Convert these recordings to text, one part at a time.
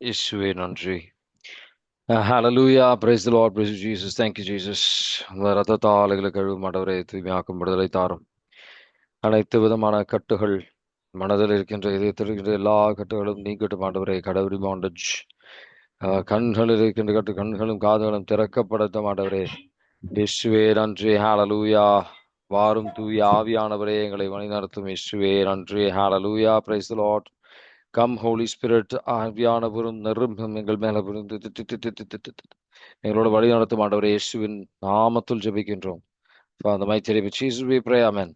இயேசுவே நன்றி. ஹalleluya, praise the Lord, praise you, Jesus. Thank you, Jesus. உமது இரத்தத்தால் எங்களை கழுவும் ஆண்டவரே, தூய்மையாக்கும் விடுதலை தாரும். அனைத்து விதமான கட்டுகள், மனதில் இருக்கின்ற இதயத்தில் இருக்கின்ற எல்லா கட்டுகளும் நீக்கட்டும் ஆண்டவரே. கடவுரி பாண்டேஜ், கண்களில் இருக்கின்ற கட்டு, கண்களும் காதுகளும் திறக்கப்படட்டும் ஆண்டவரே. இயேசுவே நன்றி. ஹalleluya. வாரும் தூய ஆவியானவரே, எங்களை வழிநடத்தும் இயேசுவே நன்றி. ஹalleluya, praise the Lord. Come holy spirit, ஆவியானவரும் நெருப்பும் எங்கள் மேல புரிந்து எங்களோட வழி நடத்தும் ஆண்டவரே, இயேசுவின் நாமத்தில் ஜெபிக்கின்றோம். Father, mighty name of Jesus, we pray, amen.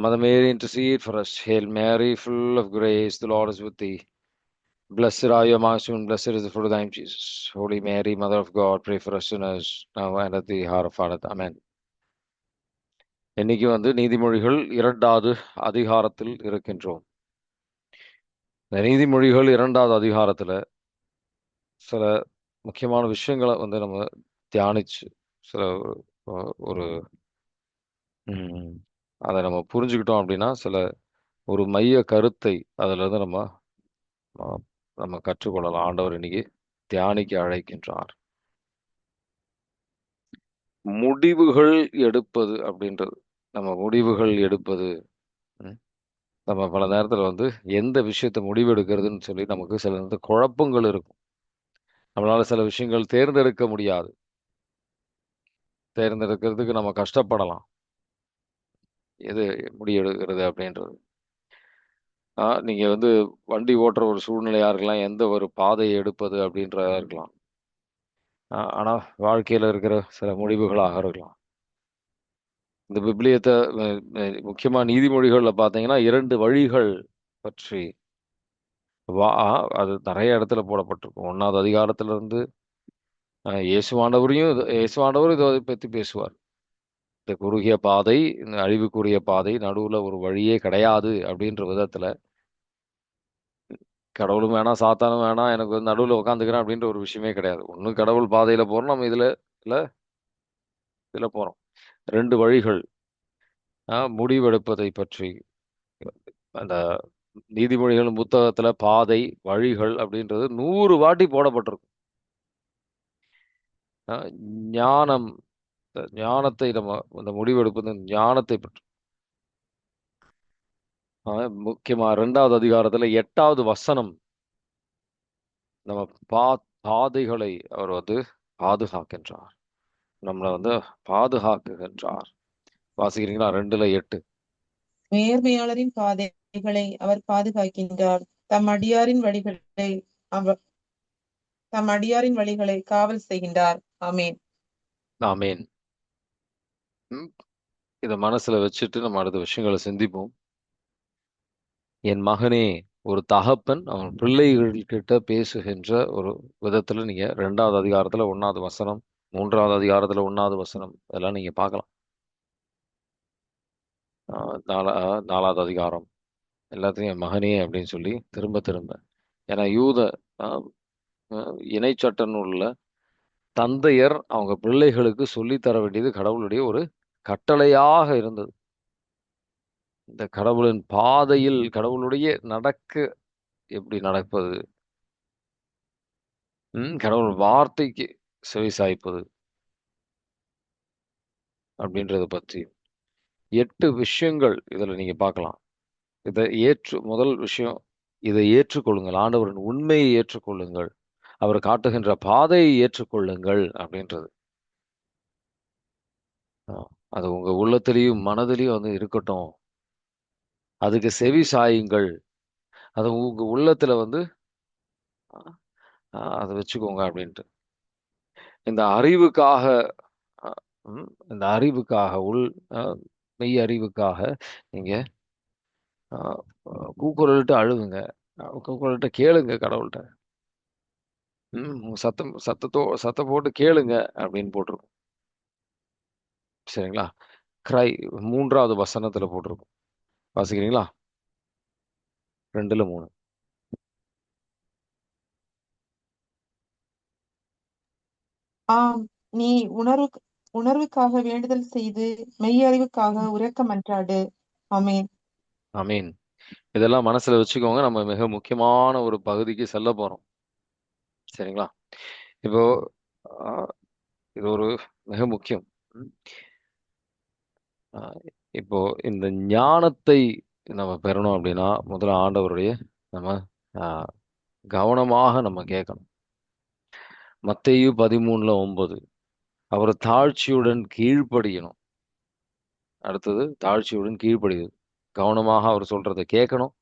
Mother Mary, intercede for us. Hail Mary, full of grace, the Lord is with thee. Blessed are you amongst women, blessed is the fruit of thy womb, Jesus. Holy Mary, Mother of God, pray for us sinners, now and at the hour of our death. Amen. இன்னைக்கு நீதிமொழிகள் 2வது அதிகாரத்தில் இருக்கின்றோம். இந்த நீதிமொழிகள் 2வது அதிகாரத்துல சில முக்கியமான விஷயங்களை நம்ம தியானிச்சு சில ஒரு அதை நம்ம புரிஞ்சுக்கிட்டோம் அப்படின்னா ஒரு மைய கருத்தை அதுல இருந்து நம்ம கற்றுக்கொள்ளலாம். ஆண்டவர் இன்னைக்கு தியானிக்க அழைக்கின்றார். முடிவுகள் எடுப்பது அப்படின்றது, நம்ம முடிவுகள் எடுப்பது, நம்ம பல நேரத்துல எந்த விஷயத்தை முடிவெடுக்கிறதுன்னு சொல்லி நமக்கு சில குழப்பங்கள் இருக்கும். நம்மளால சில விஷயங்கள் தேர்ந்தெடுக்க முடியாது. தேர்ந்தெடுக்கிறதுக்கு நம்ம கஷ்டப்படலாம். எது முடிவெடுக்கிறது அப்படின்றது. நீங்க வண்டி ஓட்டுற ஒரு சூழ்நிலையா இருக்கலாம், எந்த ஒரு பாதையை எடுப்பது அப்படின்றதா இருக்கலாம். ஆனா வாழ்க்கையில இருக்கிற சில முடிவுகளாக இருக்கலாம். இந்த விபிலியத்தை முக்கியமா நீதிமொழிகள்ல பார்த்தீங்கன்னா 2 வழிகள் பற்றி வா அது நிறைய இடத்துல போடப்பட்டிருக்கும். 1வது அதிகாரத்துல இருந்து இயேசுவாண்டவரும் இதை பத்தி பேசுவார். இந்த குறுகிய பாதை, இந்த அழிவுக்குரிய பாதை, நடுவுல ஒரு வழியே கிடையாது அப்படின்ற விதத்துல, கடவுளும் வேணாம் சாத்தானும் வேணாம், எனக்கு நடுவில் உட்காந்துக்கிறேன் அப்படின்ற ஒரு விஷயமே கிடையாது. ஒன்றும் கடவுள் பாதையில போறோம், நம்ம இதுல போறோம். 2 வழிகள். முடிவெடுப்பதை பற்றி அந்த நீதிமொழிகள் புத்தகத்துல பாதை, வழிகள் அப்படின்றது 100 வாட்டி போடப்பட்டிருக்கும். ஞானம், ஞானத்தை நம்ம இந்த முடிவெடுப்பது ஞானத்தை பற்றி. முக்கியமா 2வது அதிகாரத்துல 8வது வசனம், நம்ம பாதைகளை அவர் பாதுகாக்கின்றார். நம்மளை பாதுகாக்குகின்றார். வாசிக்கிறீங்களா? 2:8. நேர்மையாளரின் பாதைகளை அவர் பாதுகாக்கின்றார், தம் அடியாரின் வழிகளை காவல் செய்கின்றார். ஆமேன். ஆமேன். இத மனசுல வச்சுட்டு நம்ம அடுத்த விஷயங்களை சிந்திப்போம். என் மகனே, ஒரு தகப்பன் அவன் பிள்ளைகள் கிட்ட பேசுகின்ற ஒரு விதத்துல நீங்க 2வது அதிகாரத்துல 1வது வசனம், 3வது அதிகாரத்துல 1வது வசனம், அதெல்லாம் நீங்க பார்க்கலாம். 4வது அதிகாரம் எல்லாத்தையும் என் மகனே அப்படின்னு சொல்லி திரும்ப திரும்ப. ஏன்னா யூத இணைச்சட்ட நூல்ல தந்தையர் அவங்க பிள்ளைகளுக்கு சொல்லித்தர வேண்டியது கடவுளுடைய ஒரு கட்டளையாக இருந்தது. இந்த கடவுளின் பாதையில் கடவுளுடைய எப்படி நடப்பது, கடவுள் வார்த்தைக்கு செவி சாய்ப்பது அப்படின்றத பற்றி 8 விஷயங்கள் இதுல நீங்க பார்க்கலாம். முதல் விஷயம், இதை ஏற்றுக்கொள்ளுங்கள். ஆண்டவரின் உண்மையை ஏற்றுக்கொள்ளுங்கள். அவர் காட்டுகின்ற பாதையை ஏற்றுக்கொள்ளுங்கள் அப்படின்றது. அது உங்க உள்ளத்திலையும் மனதிலையும் இருக்கட்டும். அதுக்கு செவி சாயுங்கள். அது உங்க உள்ளத்துல அதை வச்சுக்கோங்க அப்படின்ட்டு. இந்த அறிவுக்காக இந்த அறிவுக்காக மெய் அறிவுக்காக நீங்க கூக்குரலிட்டு அழுகுங்க, கூக்குரலிட்டு கேளுங்க கடவுள்கிட்ட. சத்தம் போட்டு கேளுங்க அப்படின்னு போட்டிருக்கும். சரிங்களா? கிரை 3வது வசனத்துல போட்டிருக்கும். வாசிக்கிறீங்களா? 2:3. ஆம், நீ உணர்வுக்காக வேண்டுதல் செய்து மெய்யறிவுக்காக உரக்க மன்றாடு. ஆமேன். ஆமீன். இதெல்லாம் மனசுல வச்சுக்கோங்க. நம்ம மிக முக்கியமான ஒரு பகுதிக்கு செல்ல போறோம். சரிங்களா? இப்போ ஆஹ், இது ஒரு மிக முக்கியம். ம். ஆஹ், இப்போ இந்த ஞானத்தை நம்ம பெறணும் அப்படின்னா முதல்ல ஆண்டவருடைய நம்ம ஆஹ், கவனமாக நம்ம கேட்கணும். மத்தேயு 13:9 அவர் தாழ்ச்சியுடன் கீழ்ப்படியணும். அடுத்தது தாழ்ச்சியுடன் கீழ்ப்படியுது. கவனமாக அவர் சொல்றதை கேட்கணும்.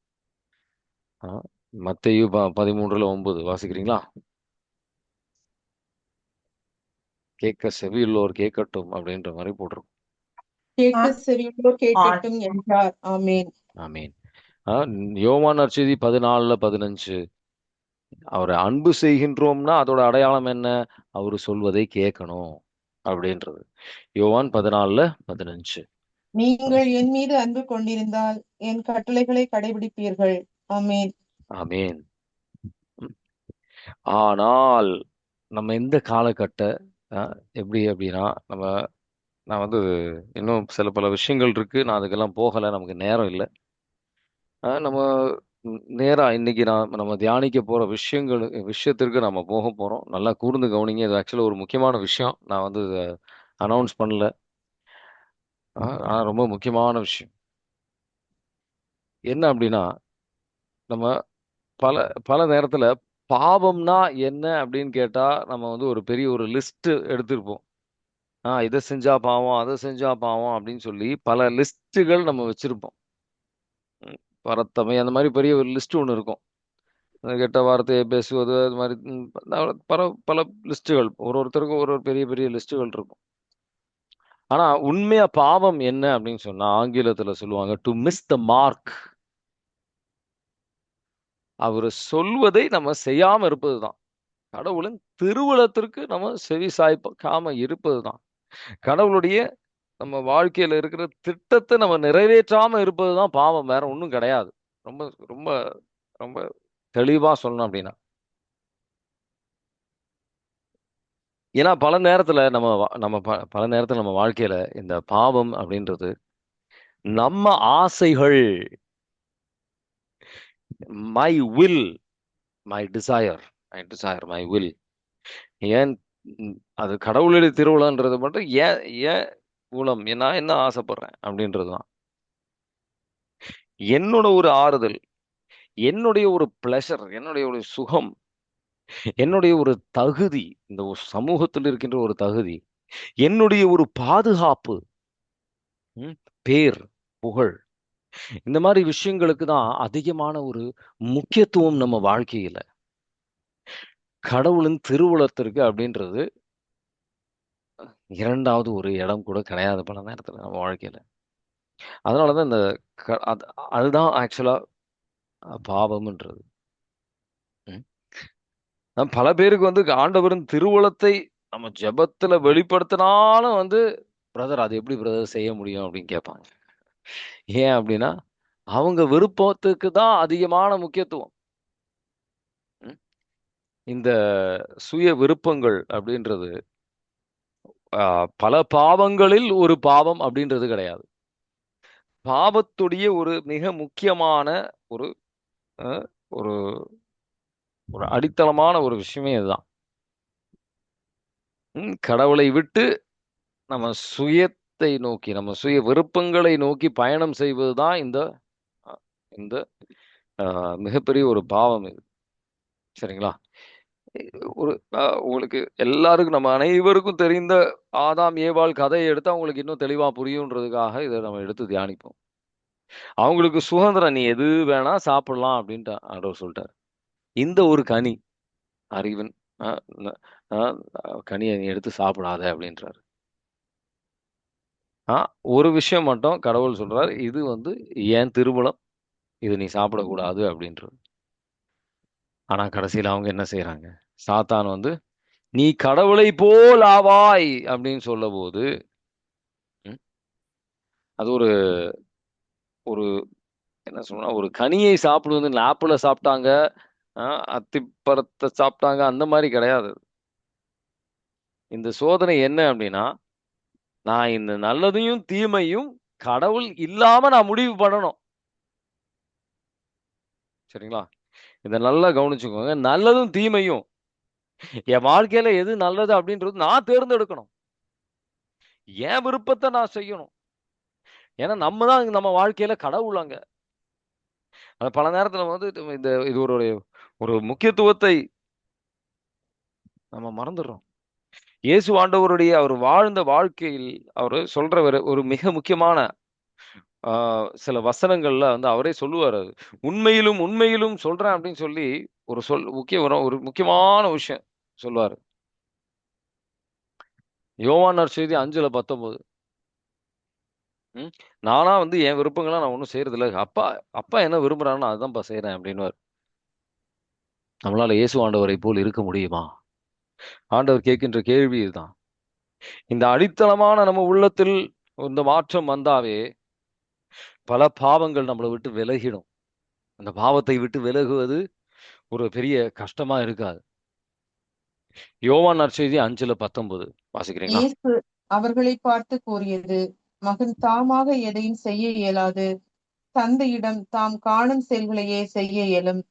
ஆஹ், மத்தேயு 13:9 வாசிக்கிறீங்களா? கேட்க செவியுள்ளோர் கேட்கட்டும் அப்படின்ற மாதிரி போட்டிருக்கும். கேட்க செவியுள்ளோர் கேட்கட்டும் என்றார். ஆமேன். ஆமீன். யோவான் நற்செய்தி 14:15 அவரை அன்பு செய்கின்றோம்னா அதோட அடையாளம் என்ன? அவர் சொல்வதை கேட்கணும் அப்படின்றது. யோவான் 14:15. நீங்கள் என் மீது அன்பு கொண்டிருந்தால் என் கட்டளைகளை கடைபிடிப்பீர்கள். ஆமேன். ஆமீன். ஆனால் நம்ம இந்த காலகட்ட எப்படி அப்படின்னா நான் வந்து இன்னும் சில பல விஷயங்கள் இருக்கு. நான் அதுக்கெல்லாம் போகலை, நமக்கு நேரம் இல்லை. நம்ம நேரா இன்னைக்கு நம்ம தியானிக்க போற விஷயத்திற்கு நம்ம போக போறோம். நல்லா கூர்ந்து கவனிங்க. இது ஆக்சுவலா ஒரு முக்கியமான விஷயம். நான் வந்து அனௌன்ஸ் பண்ணல. ஆனா ரொம்ப முக்கியமான விஷயம். என்ன அப்படின்னா நம்ம பல பல நேரத்துல பாவம்னா என்ன அப்படின்னு கேட்டா நம்ம வந்து ஒரு பெரிய ஒரு லிஸ்ட் எடுத்திருப்போம். இதை செஞ்சா பாவம், அதை செஞ்சா பாவம் அப்படின்னு சொல்லி பல லிஸ்ட்டுகள் நம்ம வச்சிருப்போம். பரத்தமை அந்த மாதிரி பெரிய ஒரு லிஸ்ட் ஒன்று இருக்கும். கெட்ட வார்த்தையை பேசுவது அது மாதிரி பல பல லிஸ்ட்டுகள் ஒருத்தருக்கும் ஒரு பெரிய பெரிய லிஸ்ட்டுகள் இருக்கும். ஆனா உண்மையா பாவம் என்ன அப்படின்னு சொன்னா ஆங்கிலத்துல சொல்லுவாங்க டு மிஸ் த மார்க். அவர் சொல்வதை நம்ம செய்யாம இருப்பதுதான். கடவுளின் திருவுளத்திற்கு நம்ம செவி சாய்க்காம இருப்பதுதான். கடவுளுடைய நம்ம வாழ்க்கையில இருக்கிற திட்டத்தை நம்ம நிறைவேற்றாம இருப்பதுதான் பாவம். வேற ஒண்ணும் கிடையாது. ரொம்ப ரொம்ப ரொம்ப தெளிவா சொல்லணும் அப்படின்னா. ஏன்னா பல நேரத்துல பல நேரத்துல நம்ம வாழ்க்கையில இந்த பாவம் அப்படின்றது நம்ம ஆசைகள், மை வில், மை வில். ஏன் அது கடவுளுடைய திருவிழான்றது மட்டும் ஏன் ஏன் உளம் நான் என்ன ஆசைப்படுறேன் அப்படின்றதுதான் என்னோட ஒரு ஆறுதல், என்னுடைய ஒரு பிளஷர், என்னுடைய ஒரு சுகம், என்னுடைய ஒரு தகுதி, இந்த ஒரு சமூகத்தில் இருக்கின்ற ஒரு தகுதி, என்னுடைய ஒரு பாதுகாப்பு, ம், பேர், புகழ், இந்த மாதிரி விஷயங்களுக்கு தான் அதிகமான ஒரு முக்கியத்துவம் நம்ம வாழ்க்கையில. கடவுளின் திருவுளத்திற்கு அப்படின்றது இரண்டாவது ஒரு இடம் கூட கிடையாது பல நேரத்துல நம்ம வாழ்க்கையில. அதனாலதான் இந்த அதுதான் ஆக்சுவலா பாவம்ன்றது. ம். பல பேருக்கு வந்து ஆண்டவரின் திருவுளத்தை நம்ம ஜெபத்துல வெளிப்படுத்தினாலும் வந்து பிரதர் அது எப்படி பிரதர் செய்ய முடியும் அப்படின்னு கேட்பாங்க. ஏன் அப்படின்னா அவங்க விருப்பத்துக்கு தான் அதிகமான முக்கியத்துவம். ம். இந்த சுய விருப்பங்கள் அப்படின்றது பல பாவங்களில் ஒரு பாவம் அப்படின்றது கிடையாது. பாவத்துடைய ஒரு மிக முக்கியமான ஒரு அஹ், ஒரு ஒரு அடித்தளமான ஒரு விஷயமே இதுதான். கடவுளை விட்டு நம்ம சுயத்தை நோக்கி நம்ம சுய விருப்பங்களை நோக்கி பயணம் செய்வதுதான் அஹ், இந்த மிகப்பெரிய ஒரு பாவம் இது. சரிங்களா? ஒரு உங்களுக்கு எல்லாருக்கும் நம்ம அனைவருக்கும் தெரிந்த ஆதாம் ஏவாள் கதையை எடுத்து அவங்களுக்கு இன்னும் தெளிவா புரியுன்றதுக்காக இதை நம்ம எடுத்து தியானிப்போம். அவங்களுக்கு சுதந்திரம், நீ எது வேணா சாப்பிடலாம் அப்படின்ட்டு ஆண்டவர் சொல்லிட்டார். இந்த ஒரு கனி, அறிவன் அஹ், ந- அஹ், கனியை நீ எடுத்து சாப்பிடாத அப்படின்றாரு. ஒரு விஷயம் மட்டும் கடவுள் சொல்றார், இது வந்து என் திருவுளம், இது நீ சாப்பிடக்கூடாது அப்படின்றது. ஆனா கடைசியில அவங்க என்ன செய்யறாங்க? சாத்தான் வந்து நீ கடவுளை போல் ஆவாய் அப்படின்னு சொல்ல போது ம், அது ஒரு ஒரு என்ன சொல்லணும், ஒரு கனியை சாப்பிடுவது, ஆப்பிள சாப்பிட்டாங்க, அத்திப்பழத்தை சாப்பிட்டாங்க, அந்த மாதிரி கிடையாது. இந்த சோதனை என்ன அப்படின்னா நான் இந்த நல்லதையும் தீமையும் கடவுள் இல்லாம நான் முடிவு பண்ணணும். சரிங்களா? இதை நல்லா கவனிச்சுக்கோங்க. நல்லதும் தீமையும் என் வாழ்க்கையில எது நல்லது அப்படின்றது நான் தேர்ந்தெடுக்கணும். என் விருப்பத்தை நான் செய்யணும். ஏன்னா நம்ம தான் நம்ம வாழ்க்கையில கடவுள் அங்க. பல நேரத்துல வந்து இது ஒரு ஒரு முக்கியத்துவத்தை நம்ம மறந்துடுறோம். இயேசு ஆண்டவருடைய அவர் வாழ்ந்த வாழ்க்கையில் அவர் சொல்ற ஒரு மிக முக்கியமான சில வசனங்கள்ல வந்து அவரே சொல்லுவாரு. அது உண்மையிலும் உண்மையிலும் சொல்றேன் அப்படின்னு சொல்லி ஒரு முக்கியமான விஷயம் சொல்லுவாரு. யோவான் நற்செய்தி 5:19. ம். நானா வந்து என் விருப்பங்கள நான் ஒண்ணும் செய்றதில்ல. அப்பா அப்பா என்ன விரும்புறாருன்னு அதுதான்ப்பா செய்றேன் அப்டின்னுவாரு. நம்மளால இயேசு ஆண்டவரைப் போல் இருக்க முடியுமா? ஆண்டவர் கேட்கின்ற கேள்வி இதுதான். இந்த அடித்தளமான நம்ம உள்ளத்தில் இந்த மாற்றம் வந்தாவே, பல பாவங்கள் நம்மள விட்டு விலகிடும். அந்த பாவத்தை விட்டு விலகுவது ஒரு பெரிய கஷ்டமா இருக்காது. யோவான் நற்செய்தி 5:19 வாசிக்கிறீங்களா? இயேசு அவர்களை பார்த்து கூறியது, மகன் தாமாக எதையும் செய்ய இயலாது. தந்தையிடம் தாம் காணும் செயல்களையே செய்ய இயலும்.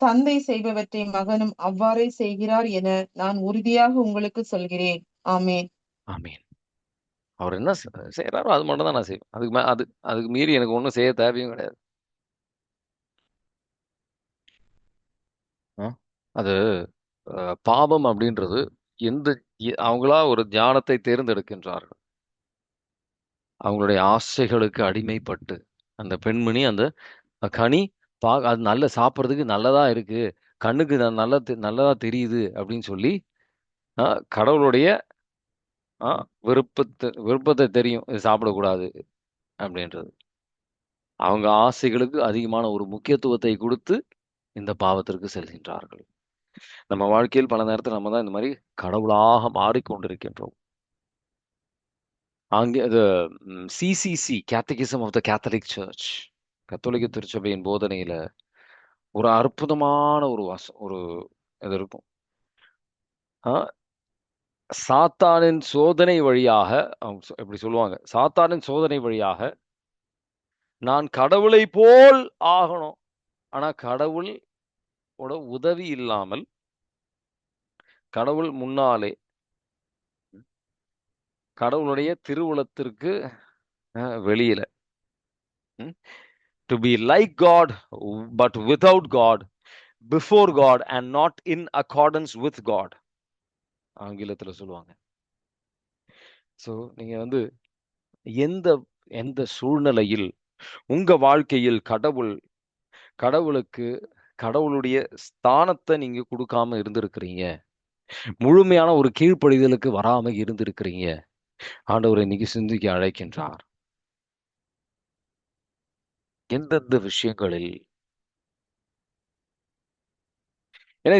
தந்தை செய்பவற்றை மகனும் அவ்வாறே செய்கிறார் என நான் உறுதியாக உங்களுக்கு சொல்கிறேன். ஆமென். ஆமென். அவர் என்ன செய்றாரோ அது மட்டும் தான் நான் செய்வேன். அதுக்கு மீறி எனக்கு ஒண்ணும் செய்ய தேவையும் கிடையாது. அ. அது பாவம் அப்படின்றது எந்த அவங்களா ஒரு தியானத்தை தேர்ந்தெடுக்கின்றார்கள். அவங்களுடைய ஆசைகளுக்கு அடிமைப்பட்டு, அந்த பெண்மணி அந்த கனி அது சாப்பிடுறதுக்கு நல்லதா இருக்கு. கண்ணுக்கு நல்லதா தெரியுது அப்படின்னு சொல்லி, அ கடவுளுடைய அ விருப்பத்த தெரியும். இது சாப்பிடக்கூடாது அப்படின்றது. அவங்க ஆசைகளுக்கு அதிகமான ஒரு முக்கியத்துவத்தை குடுத்து, இந்த பாவத்திற்கு செல்கின்றார்கள். நம்ம வாழ்க்கையில் பல நேரத்துல நம்ம தான் இந்த மாரி கடவுளாக மாறிக்கொண்டிருக்கின்றோம். அது CCC catechism of the catholic church கத்தோலிக்க திருச்சபையின் போதனையில ஒரு அற்புதமான ஒரு இது இருக்கும். ஆ, சாத்தானின் சோதனை வழியாக அவங்க இப்படி சொல்லுவாங்க. சாத்தானின் சோதனை வழியாக நான் கடவுளை போல் ஆகணும். ஆனா கடவுளோட உதவி இல்லாமல் கடவுள் முன்னாலே கடவுளுடைய திருவுளத்திற்கு வெளியில to be like God but without God before God and not in accordance with God ஆங்கிலத்துல சொல்லுவாங்க. ஸோ நீங்க வந்து எந்த எந்த சூழ்நிலையில் உங்க வாழ்க்கையில் கடவுளுக்கு கடவுளுடைய ஸ்தானத்தை நீங்க கொடுக்காம இருந்திருக்கிறீங்க, முழுமையான ஒரு கீழ்ப்படிதலுக்கு வராம இருந்திருக்கிறீங்க, ஆண்டவர் இன்னைக்கு சிந்திக்க அழைக்கின்றார். எந்தெந்த விஷயங்களில் ஏன்னா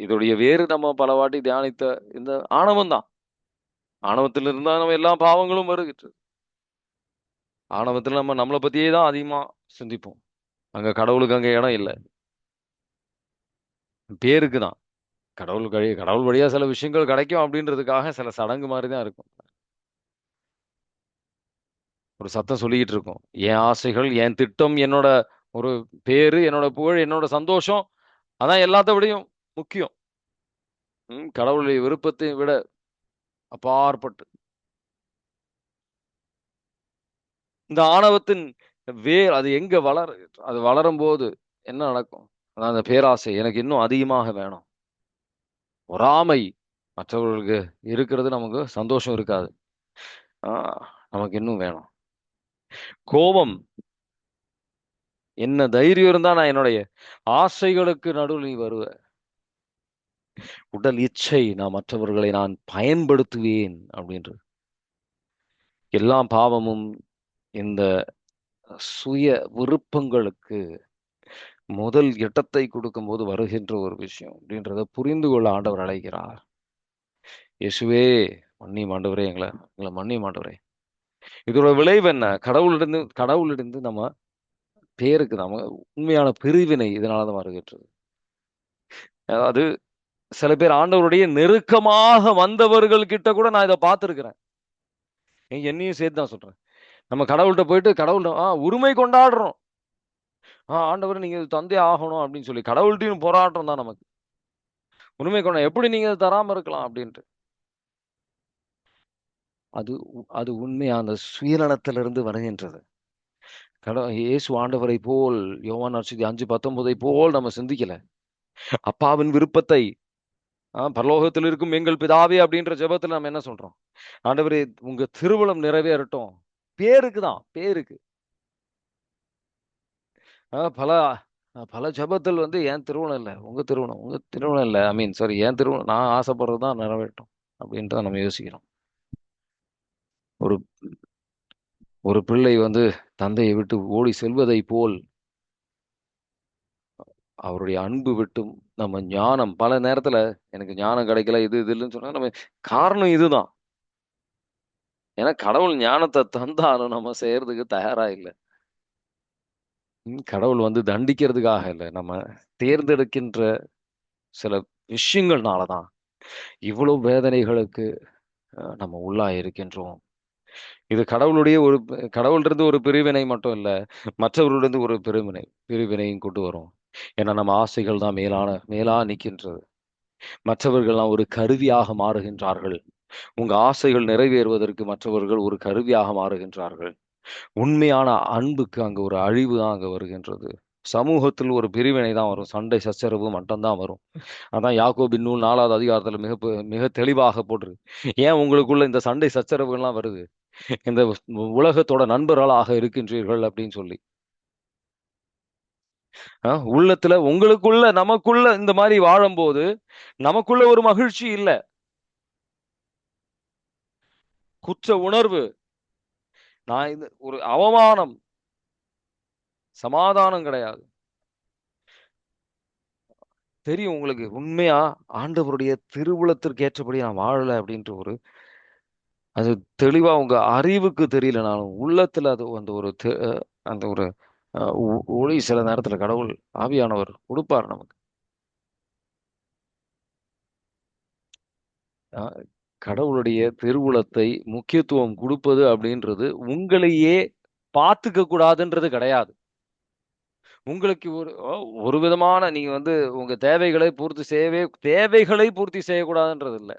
இதோடைய வேறு நம்ம பல வாட்டி தியானித்த இந்த ஆணவம் தான். ஆணவத்தில் இருந்தா நம்ம எல்லா பாவங்களும் வருகிறது. ஆணவத்துல நம்ம நம்மளை பத்தியே தான் அதிகமா சிந்திப்போம். அங்க கடவுளுக்கு அங்க இடம் இல்லை. பேருக்கு தான். கடவுள் வழியா சில விஷயங்கள் கிடைக்கும் அப்படின்றதுக்காக சில சடங்கு மாதிரி தான் இருக்கும். ஒரு சத்தம் சொல்லிக்கிட்டு இருக்கும். என் ஆசைகள், என் திட்டம், என்னோட ஒரு பேரு, என்னோட புகழ், என்னோட சந்தோஷம், அதான் எல்லாத்த விடையும் முக்கியம். கடவுளுடைய விருப்பத்தை விட அப்பாற்பட்டு. இந்த ஆணவத்தின் அது எங்க அது வளரும்போது என்ன நடக்கும்? அதான் அந்த பேராசை எனக்கு இன்னும் அதிகமாக வேணும். பொறாமை மற்றவர்களுக்கு இருக்கிறது நமக்கு சந்தோஷம் இருக்காது. ஆ, நமக்கு இன்னும் வேணும். கோபம் என்ன தைரியம் இருந்தா நான் என்னுடைய ஆசைகளுக்கு நடுவில் நீ வருவ. உடல் இச்சை மற்றவர்களை நான் பயன்படுத்துவேன் அப்படின்றது. எல்லா பாவமும் இந்த சுய விருப்பங்களுக்கு முதல் இடத்தை கொடுக்கும்போது வருகின்ற ஒரு விஷயம் அப்படின்றத புரிந்து கொள்ள ஆண்டவர் அழைக்கிறார். இயேசுவே மன்னியும் ஆண்டவரே, எங்களை எங்களை மன்னியும் ஆண்டவரே. இதோட விளைவு என்ன? கடவுளிடந்து நம்ம பேருக்கு நம்ம உண்மையான பிரிவினை இதனாலதான் வருகின்றது. அதாவது சில பேர் ஆண்டவருடைய நெருக்கமாக வந்தவர்கள் கிட்ட கூட நான் இதை பார்த்திருக்கிறேன். என்னையும் சேர்த்து தான் சொல்றேன். நம்ம கடவுள்கிட்ட போயிட்டு உரிமை கொண்டாடுறோம். ஆண்டவர் நீங்க இது தந்தே ஆகணும் அப்படின்னு சொல்லி கடவுள்கிட்டையும் போராட்டம் தான் நமக்கு. உண்மை கொண்ட எப்படி நீங்க இதை தராம இருக்கலாம் அப்படின்ட்டு. அது உண்மையா அந்த சுயநலத்திலிருந்து வருகின்றது. இயேசு ஆண்டவரை போல் யோவான் நற்செய்தி 5:19 போல் நம்ம சிந்திக்கல. அப்பாவின் விருப்பத்தை பரலோகத்தில் இருக்கும் எங்கள் பிதாவே அப்படின்ற ஜெபத்துல நம்ம என்ன சொல்றோம்? ஆண்டவரே உங்க திருவுளம் நிறைவேறட்டும். பேருக்கு தான், பேருக்கு. பல பல ஜெபத்தில் வந்து என் திருவுளம் இல்ல, உங்க திருவுளம், உங்க திருவுளம் இல்ல. ஐ மீன் சாரி, என் திருவுளம் நான் ஆசைப்படுறது தான் நிறைவேறட்டும் அப்படின்ட்டு தான் நம்ம யோசிக்கிறோம். ஒரு ஒரு பிள்ளை வந்து தந்தையை விட்டு ஓடி செல்வதை போல் அவருடைய அன்பு விட்டும் நம்ம ஞானம் பல நேரத்துல எனக்கு ஞானம் கிடைக்கல இது இல்லைன்னு சொன்னா நம்ம காரணம் இதுதான். ஏன்னா கடவுள் ஞானத்தை தந்தாலும் நம்ம செய்யறதுக்கு தயாரா இல்லை. கடவுள் வந்து தண்டிக்கிறதுக்காக இல்லை, நம்ம தேர்ந்தெடுக்கின்ற சில விஷயங்கள்னாலதான் இவ்வளவு வேதனைகளுக்கு நம்ம உள்ளா இருக்கின்றோம். இது கடவுளிருந்து ஒரு பிரிவினை மட்டும் இல்ல, மற்றவர்களிருந்து ஒரு பிரிவினையும் கொண்டு வரும். ஏன்னா நம்ம ஆசைகள் தான் மேலா நிற்கின்றது. மற்றவர்கள்லாம் ஒரு கருவியாக மாறுகின்றார்கள். உங்க ஆசைகள் நிறைவேறுவதற்கு மற்றவர்கள் ஒரு கருவியாக மாறுகின்றார்கள். உண்மையான அன்புக்கு அங்க ஒரு அழிவு தான் அங்க வருகின்றது. சமூகத்தில் ஒரு பிரிவினை தான் வரும், சண்டை சச்சரவு மட்டும்தான் வரும். அதான் யாக்கோபின் நூல் 4வது அதிகாரத்துல மிக மிக தெளிவாக போட்டிருக்கு. ஏன் உங்களுக்குள்ள இந்த சண்டை சச்சரவுகள்லாம் வருது? இந்த உலகத்தோட நண்பர்களாக இருக்கின்றீர்கள் அப்படின்னு சொல்லி. உள்ளத்துல உங்களுக்குள்ள நமக்குள்ள இந்த மாதிரி வாழும்போது நமக்குள்ள ஒரு மகிழ்ச்சி இல்ல, குற்ற உணர்வு, நான் இது ஒரு அவமானம், சமாதானம் கிடையாது. தெரியும் உங்களுக்கு உண்மையா ஆண்டவருடைய திருவுளத்திற்கு ஏற்றபடி நான் வாழல அப்படின்ற ஒரு அது தெளிவா உங்க அறிவுக்கு தெரியலனாலும் உள்ளத்துல அது அந்த ஒரு அந்த ஒரு ஒளி சில நேரத்துல கடவுள் ஆவியானவர் கொடுப்பார் நமக்கு. கடவுளுடைய திருவுளத்தை முக்கியத்துவம் கொடுப்பது அப்படின்றது உங்களையே பார்த்துக்க கூடாதுன்றது கிடையாது. உங்களுக்கு ஒரு விதமான நீங்க வந்து உங்க தேவைகளை பூர்த்தி செய்யக்கூடாதுன்றது இல்ல.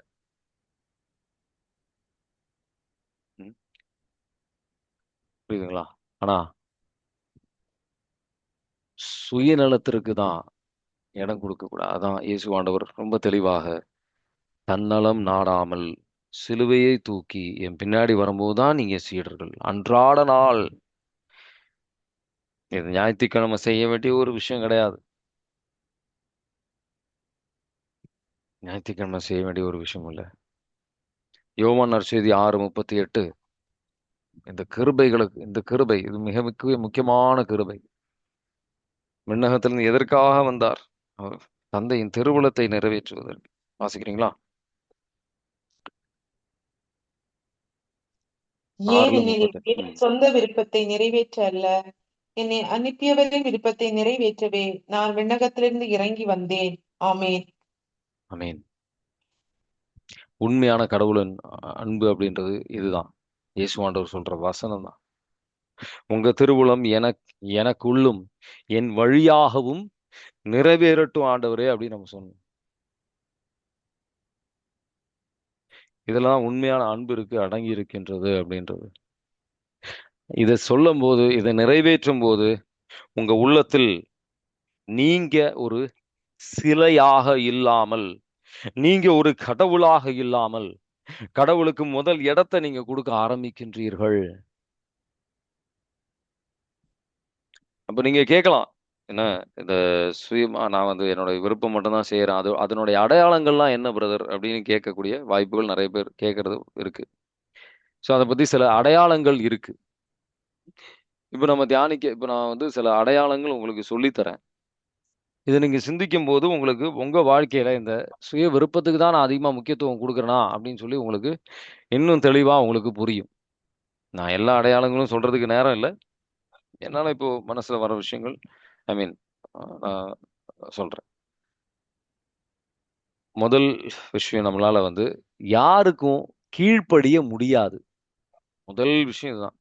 புரியுதுங்களா? ஆனா சுயநலத்திற்கு தான் இடம் கொடுக்க கூடாது. அதான் இயேசு ஆண்டவர் ரொம்ப தெளிவாக தன்னலம் நாடாமல் சிலுவையை தூக்கி என் பின்னாடி வரும்போதுதான் நீங்க சீடர்கள். அன்றாட நாள் இது ஞாயிற்றுக்கிழமை செய்ய வேண்டிய ஒரு விஷயம் கிடையாது. ஞாயிற்றுக்கிழமை செய்ய வேண்டிய ஒரு விஷயம் இல்ல. யோவான் நற்செய்தி 6:38 இந்த கிருபை இது மிக முக்கியமான கிருபை. விண்ணகத்திலிருந்து எதற்காக வந்தார்? அவர் தந்தையின் திருவுளத்தை நிறைவேற்றுவதற்கு. வாசிக்கிறீங்களா? ஏனெனில் 6:38. என் சொந்த விருப்பத்தை நிறைவேற்ற அல்ல, என்னை அனுப்பியவரின் விருப்பத்தை நிறைவேற்றவே நான் விண்ணகத்திலிருந்து இறங்கி வந்தேன். ஆமேன். ஆமென். உண்மையான கடவுளின் அன்பு அப்படின்றது இதுதான். இயேசு ஆண்டவர் சொல்ற வசனம் தான். உங்க திருவுளம் எனக்குள்ளும் என் வழியாகவும் நிறைவேறட்டும் ஆண்டவரே அப்படின்னு நம்ம சொன்னோம். இதெல்லாம் உண்மையான அன்பு அடங்கி இருக்கின்றது அப்படின்றது. இதை சொல்லும் போது, இதை நிறைவேற்றும் போது உங்க உள்ளத்தில் நீங்க ஒரு சிலையாக இல்லாமல், நீங்க ஒரு கடவுளாக இல்லாமல், கடவுளுக்கு முதல் இடத்தை நீங்க கொடுக்க ஆரம்பிக்கின்றீர்கள். அப்ப நீங்க கேட்கலாம், என்ன இந்த சுயமா நான் வந்து என்னோட விருப்பம் மட்டும் தான் செய்யறேன், அதனுடைய அடையாளங்கள்லாம் என்ன பிரதர் அப்படின்னு கேட்கக்கூடிய வாய்ப்புகள் நிறைய பேர் கேட்கறது இருக்கு. ஸோ அதை பத்தி சில அடையாளங்கள் இருக்கு. இப்ப நான் வந்து சில அடையாளங்கள் உங்களுக்கு சொல்லித்தரேன். இதை நீங்க சிந்திக்கும் போது உங்களுக்கு உங்க வாழ்க்கையில இந்த சுய விருப்பத்துக்கு தான் நான் அதிகமா முக்கியத்துவம் கொடுக்குறேனா அப்படின்னு சொல்லி உங்களுக்கு இன்னும் தெளிவா உங்களுக்கு புரியும். நான் எல்லா அடையாளங்களும் சொல்றதுக்கு நேரம் இல்லை. என்னால இப்போ மனசுல வர விஷயங்கள் ஐ மீன் நான் சொல்றேன். முதல் விஷயம், நம்மளால வந்து யாருக்கும் கீழ்ப்படிய முடியாது. முதல் விஷயம் இதுதான்.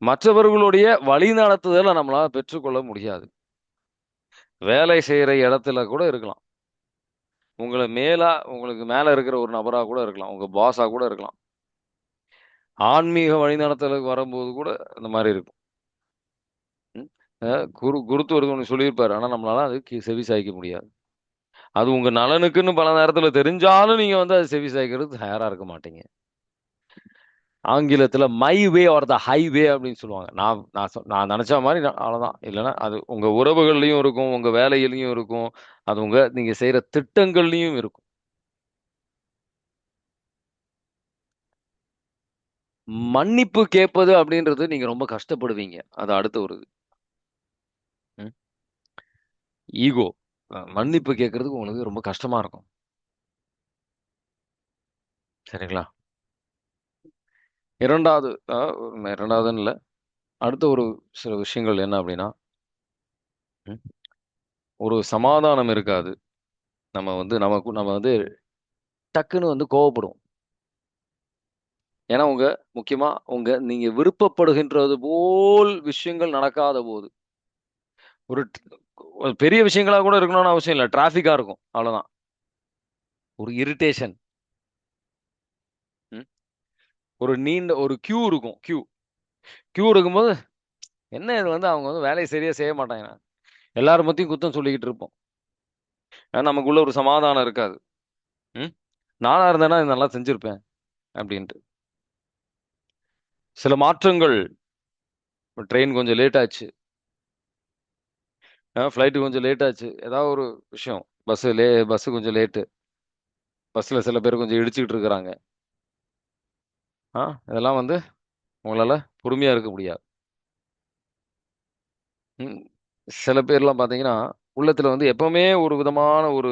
மற்றவர்களுடைய வழி நடத்துதலை நம்மளால பெற்றுக்கொள்ள முடியாது. வேலை செய்யற இடத்துல கூட இருக்கலாம். உங்களுக்கு மேல இருக்கிற ஒரு நபரா கூட இருக்கலாம். உங்க பாஸா கூட இருக்கலாம். ஆன்மீக வழிநடத்தலுக்கு வரும்போது கூட இந்த மாரி இருக்கும். ம். குருத்துவர் ஒண்ணு சொல்லியிருப்பாரு. ஆனா நம்மளால அதுக்கு செவி சாய்க்க முடியாது. அது உங்க நலனுக்குன்னு பல நேரத்துல தெரிஞ்சாலும் நீங்க வந்து அது செவி சாய்க்கிறதுக்கு தயாரா இருக்க மாட்டீங்க. ஆங்கிலத்துல my way or the highway அப்படின்னு சொல்லுவாங்க. நான் நினைச்ச மாரி அவ்வளவுதான். இல்லைன்னா அது உங்க உறவுகள்லயும் இருக்கும், உங்க வேலையிலயும் இருக்கும், அது நீங்க செய்யற திட்டங்கள்லயும் இருக்கும். மன்னிப்பு கேட்பது அப்படின்றது நீங்க ரொம்ப கஷ்டப்படுவீங்க. அது அடுத்த ஒரு ஈகோ. மன்னிப்பு கேட்கறதுக்கு உங்களுக்கு ரொம்ப கஷ்டமா இருக்கும். சரிங்களா? இரண்டாவது இரண்டாவதுன்னு இல்ல. அடுத்த ஒரு சில விஷயங்கள் என்ன அப்படின்னா, ம், ஒரு சமாதானம் இருக்காது. நம்ம வந்து டக்குன்னு வந்து கோவப்படுவோம். ஏன்னா முக்கியமா நீங்க விருப்பப்படுகின்றது போல் விஷயங்கள் நடக்காத போது, ஒரு ஒரு பெரிய விஷயங்களா கூட இருக்கணும்னு அவசியம் இல்ல. டிராஃபிக்கா இருக்கும். அவ்வளவுதான். ஒரு இரிட்டேஷன். ம். ஒரு நீண்ட ஒரு கியூ இருக்கும். கியூ கியூ இருக்கும்போது, என்ன இது வந்து அவங்க வந்து வேலைய சரியா செய்ய மாட்டாங்க. எல்லார பத்தியும் குத்தம் சொல்லிக்கிட்டு இருப்போம். நமக்குள்ள ஒரு சமாதானம் இருக்காது. ம். நானா இருந்தேன்னா இது நல்லா செஞ்சிருப்பேன் அப்படின்ட்டு. சில மாற்றங்கள். ட்ரெயின் கொஞ்சம் லேட் ஆச்சு. ஃப்ளைட் கொஞ்சம் லேட் ஆச்சு. ஏதாவது ஒரு விஷயம். பஸ் கொஞ்சம் லேட்டு. பஸ்ல சில பேர் கொஞ்சம் இடிச்சுக்கிட்டு இருக்கிறாங்க. இதெல்லாம் வந்து உங்களால பொறுமையா இருக்க முடியாது. ம். சில பேர்லாம் பார்த்தீங்கன்னா, உள்ளத்துல வந்து எப்பவுமே ஒரு விதமான ஒரு